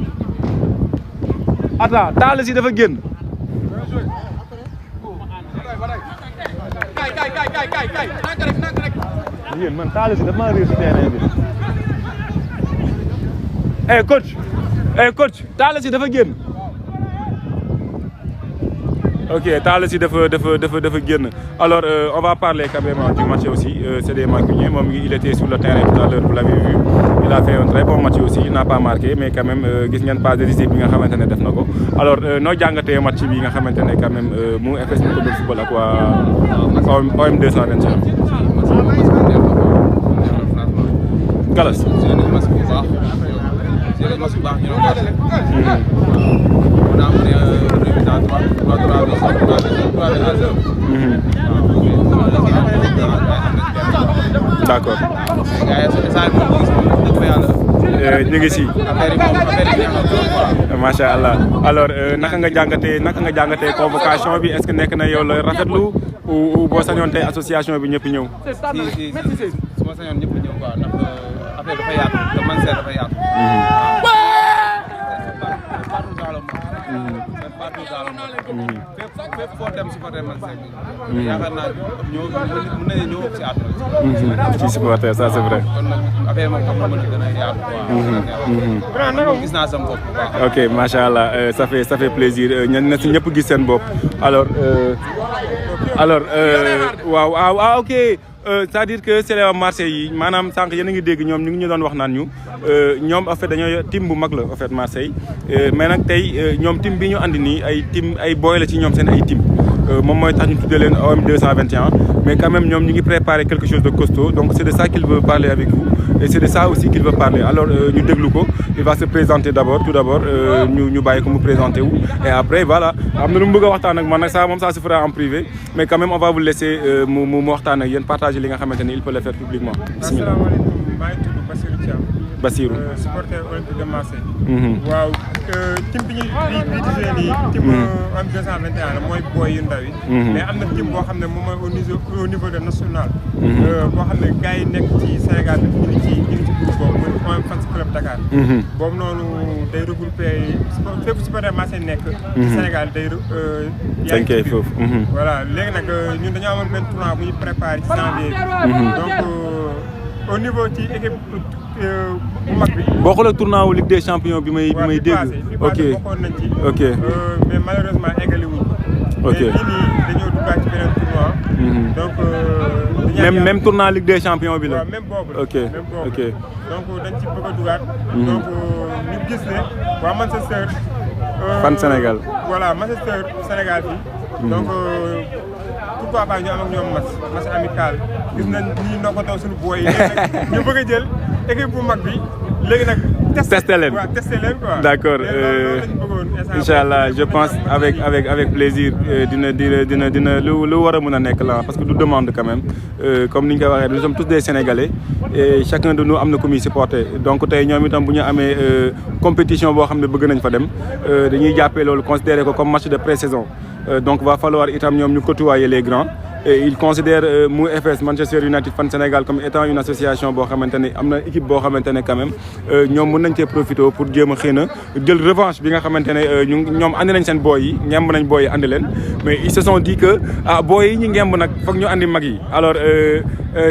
attends taala si dafa génn yéen man taala si dafa maa réer si terrain bi coach taala si dafa génn ok taala si dafa génn alors on va parler quand même du match aussi c'est des mancuniers moom il était sur le terrain tout à l'heure vous l'avez vu il a fait un très bon match aussi il n'a pas marqué mais quand même gis ngeen passe décisive bi nga xamante ne def na ko alors noo jàngatee match bi nga xamante ne quand même mu FS Montpellier football ak waa OM 221 Galas. c'est nañ match bu baax c'est nañ match bu baax ñu doon marché. on a amené un résultat 3-3 d'accord. gars yi ñu ngi si. affaire yi moom affaire yi neex na trop quoi. macha allah alors naka nga jàngatee convocation bi est-ce que nekk na yow la rafetlu ou boo sañoon tey association bi ñëpp ñëw. si su ma sañoon ñëpp ñëw quoi ndax affaire dafa yaatu te man seet dafa yaatu. partout dans le monde. partout dans le monde. fépp foo dem supporter man seet bi. yaakaar naa ñoo mën nañu ñëw si àdduna. ci supporter ça c'est vrai. kon nag affaire moom xam nga mën gën a yaatu quoi. gis naa sama bopp bu baax. ok macha allah ça fait plaisir na si ñëpp gis seen bopp alors waaw ok c'est-à-dire que c'est les Marseille yi maanaam sànq yéen a ngi dégg ñoom ñu ngi ñu doon wax naan ñu ñoom en fait dañoo team bu mag la en fait Marseille mais nag tey ñoom team bi ñu andi nii ay boy la ci ñoom seen ay team moom mooy tax ñu tuddee leen OM 221 mais quand même ñoom ñu ngi préparer quelque chose de costaud donc c'est de ça qu'il veut parler avec vous et c'est de ça aussi qu'il veut parler alors ñu déglu ko il va se présenter tout d'abord ñu bàyyi ko mu présenter wu et après voilà am na lu mu bëgg a waxtaan ak man nag ça moom ça se fera en privé mais quand même on va vous laisser mu waxtaan ak yéen partager li nga xamante ni il peut le faire publiquement. bismillah. asalaamaaleykum maa ngi tudd Bassirou Thiam. Bassirou. supporter olympique de Marseille. waaw team bi ñuy gisee nii. team OM 221 la mooy boy yu ndaw yi. mais am na team boo xam ne moom mooy au niveau de national. boo xam ne gars yi nekk ci Sénégal ñu ngi ci groupe boobu mooy OM Fans Club Dakar. boobu noonu day regroupé fépp supporter Marseille nekk. ci Sénégal day. yaa ngi ci foofu. voilà léegi nag ñun dañoo amoon benn tournoi bu ñu préparé ci janvier bi. donc au niveau ci équipe bu mag bi. bokkul ak tournoi wu Ligue des Champions bi may dégg. ok bokkoon nañ ci. ok mais malheureusement eggali wuñ ko. ok mais fii nii dañoo duggaat ci beneen tournoi. donc. même tournoi Ligue des Champions bi la. waaw même boobu la. ok même boobu ok donc dañ ci bëgg a dugaat. donc ñu gis ne waa Manchester. fan Sénégal. voilà Manchester Sénégal bi. donc pourquoi pas ñu am ak ñoom match amical gis nañ ñi nokkatoo suñu booy yi léegi nag ñu bëgg a jël équipe bu mag bi léegi nag. testé leen waaw testé leen quoi. d'accord inchallah je pense avec plaisir dina lu war a mën a nekk la parce que du demande quand même comme ni ñu koy waxee nous sommes tous des Sénégalais et chacun de nous am na ku muy supporter donc tey ñoom itam bu ñu amee compétition boo xam ne bëgg nañ fa dem dañuy jàppee loolu considérer ko comme match de pré-saison donc va falloir itam ñoom ñu côtoyer les grands. Et il considère MouFS Manchester United Fan Sénégal comme étant une association boo xamante ne am na équipe boo xamante ne quand même ñoom mën nañ cee profité pour jéem a xëy na jël revanche bi nga xamante ne ñoom andi nañ seen booy yi ngemb nañ booy yi andi leen mais ils se sont dit que booy yi ñu ngemb nag foog ñu andi mag yi alors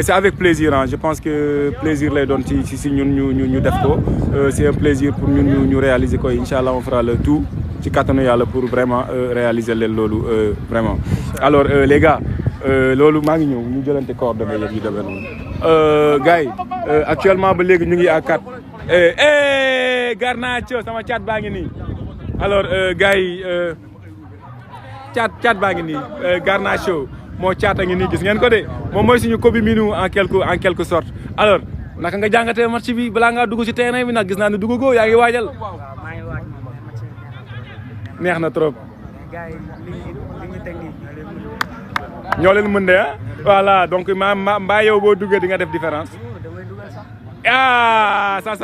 c'est avec plaisir je pense que plaisir lay doon ci ñun ñu def ko c'est un plaisir pour ñun ñu réaliser ko inchallah on fera le tout ci kattanu yàlla pour vraiment réaliser leen loolu vraiment alors les gars. loolu maa ngi ñëw ñu jëlante coordonnées yeeg yu demee noonu gars yi actuellement ba léegi ñu ngi à 4 Garnacho sama caat baa ngi nii alors gars yi caat baa ngi nii Garnacho moo caat a ngi nii gis ngeen ko de moom mooy suñu Kobe Minu en quelque sorte alors naka nga jàngatee match bi balaa ngaa dugg ci terrain bi nag gis naa ne dugg yaa ngi waajal neex na trop ñoo leen mën de voilà donc mbaa yow boo duggee di nga def différence ça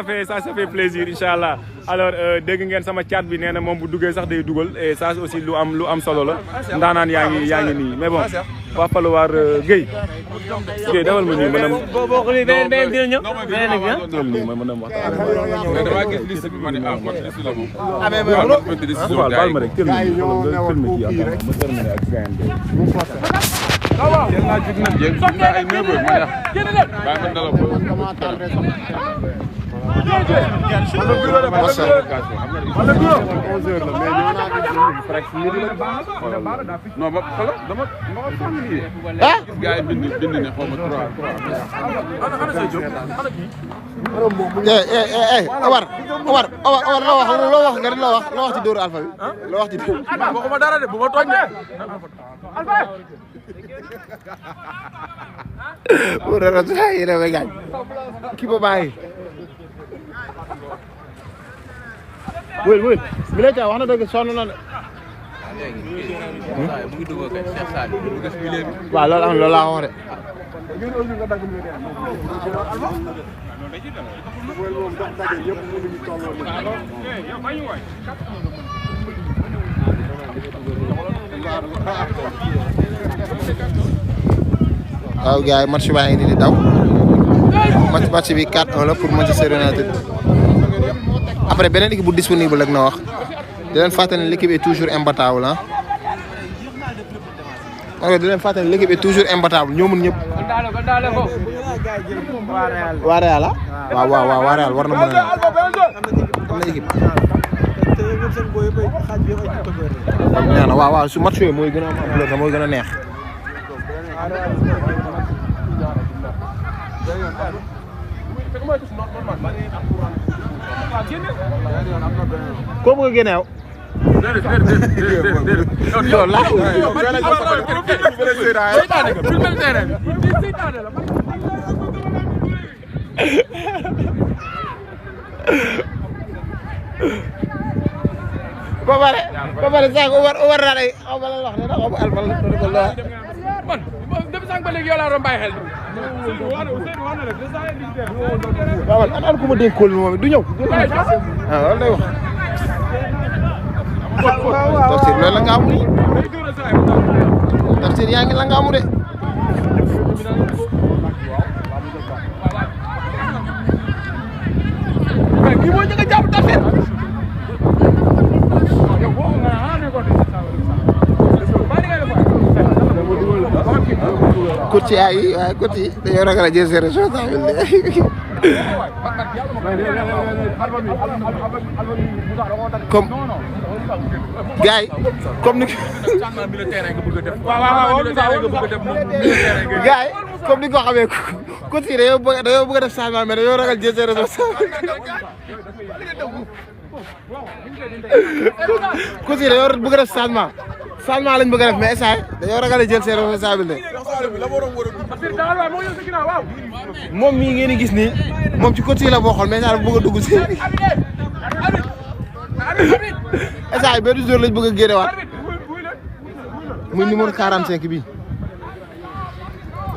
fait plaisir inchallah alors dégg ngeen sama chat bi nee na moom bu duggee sax day dugal et ça aussi lu am solo la ndaanaan yaa ngi nii mais bon va falloir Guèye dawal ma nii maanaam boo ko beneen dina ñëw beneen ak nii ma mën a waxtaan dama gis liste bi ma ne liste la moom. baal ma rek teel ma terminé ak yéen laa jug nag yéen jug naa ay 9 heures ma yàq baa nga dalal ko. non ba xoolal dama familier. gis gars yi bind ne xaw ma 3. Omar loo wax nga ne loo wax ci dóoru Alpha bi loo wax ci dóor. waxuma dara de bu ma tooñ de. Udah rasa ini megang. Kipa baik. wóyul militaire wax na dëgg sonn na de. mu ngi dugg kay Cheikh Sall mu ngi si milieu bi. waaw loolu am loolu laa wax de. waaw gars yi match baa ngi nii di daw match bi 4-1 la pour Manchester United après beneen équipe bu disponible rek na wax di leen fàttali ne l'équipe est toujours imbattable ah. ok di leen fàttali ne l'équipe est toujours imbattable ñoo mën ñëpp. waa Real ah. waaw waa Real war na mën a am na équipe. neex na waaw su match yooyu mooy gën a am ampleur mooy gën a neex. koo bëgg a génne yow. ba pare sax war naa lay xaw ma la wax ne xaw ma alfal ko la man depuis sànq ba léegi yow laa doon bàyyi xel. waaw an ko ma dénkool moom du ñëw. ah loolu lay wax. Tafsir loolu la nga amu nii. Tafsir yaa ngi la nga amu de. kii mooy njëkk a jàpp Tafsir. coach yi waaye coach yi dañoo ragal a jël seen responsabilité comme gars yi comme ni gars yi comme ni ko xamee coach yi dañoo bëgg a def changement mais dañoo ragal jël seen responsabilité coach yi dañoo bëgg a def changement lañ bëgg a def mais instant dañoo ragal a jël seen responsabilité moom mii ngeen di gis nii moom ci côté yi la bokkoon mais instant bëgg a dugg si instant benn jour lañ bëgg a génnewaat muy numéro 45 bi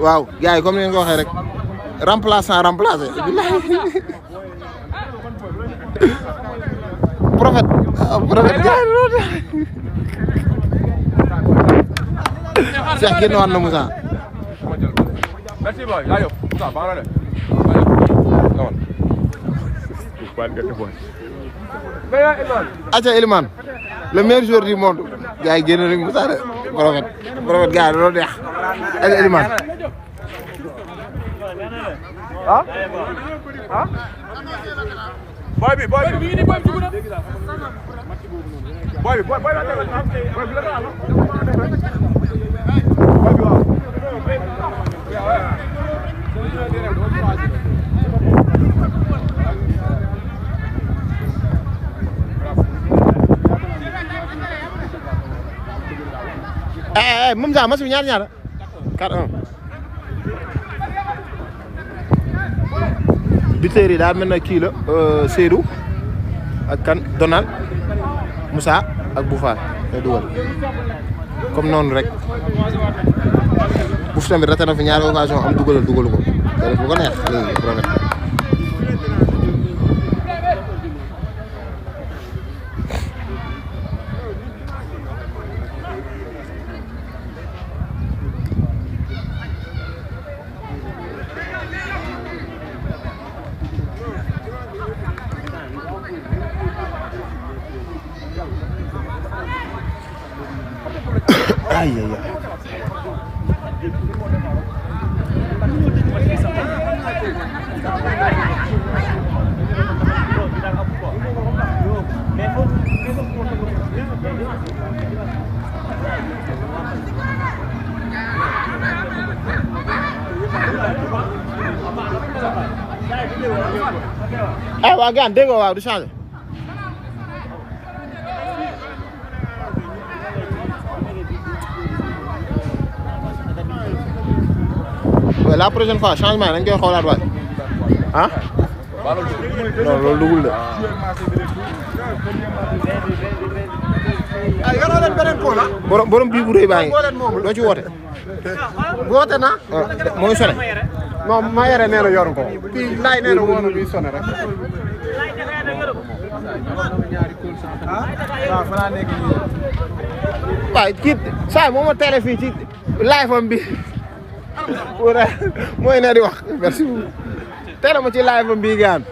waaw gars yi comme ni ngeen ko waxee rek remplaçant remplacé prophète Cheikh génn waat na Moussa. Merci boy. Ayo, Moussa, baax na de. Acha Elimane, le meilleur joueur du monde. Gars yi génn nañu Moussa de prophète gars yi loolu neex. Acha Elimane. Ah? Ah? Boy bi mi ngi ni boy bi dugg na. Boy bi la tegal. Boy bi la tegal. moom sax match bi ñaar 4-1 buteur yi daa mel na kii la Seydou ak kan Donald Moussa ak Boufa day dugal comme noonu rek Bouf tamit raté na fi ñaari occasion am dugalu ko te def lu ko neex léegi promet aïe aïe ah waa gaan dégg nga waaw du changé la prochaine fois changement dañ koy xoolaat waay ah non loolu dugul de. ay yoroo leen beneen pôle ah. borom bii bu rëy baa ngi doo ci woote. woote na. mooy sone. non ma yore nee na yor ko. kii laay nee na woon bi sonné rek. ah waaw fa laa nekk nii. waaw kii saa moo ma télé fii ci live am bi mooy ne di wax merci beaucoup teel ma ci live am bii gaan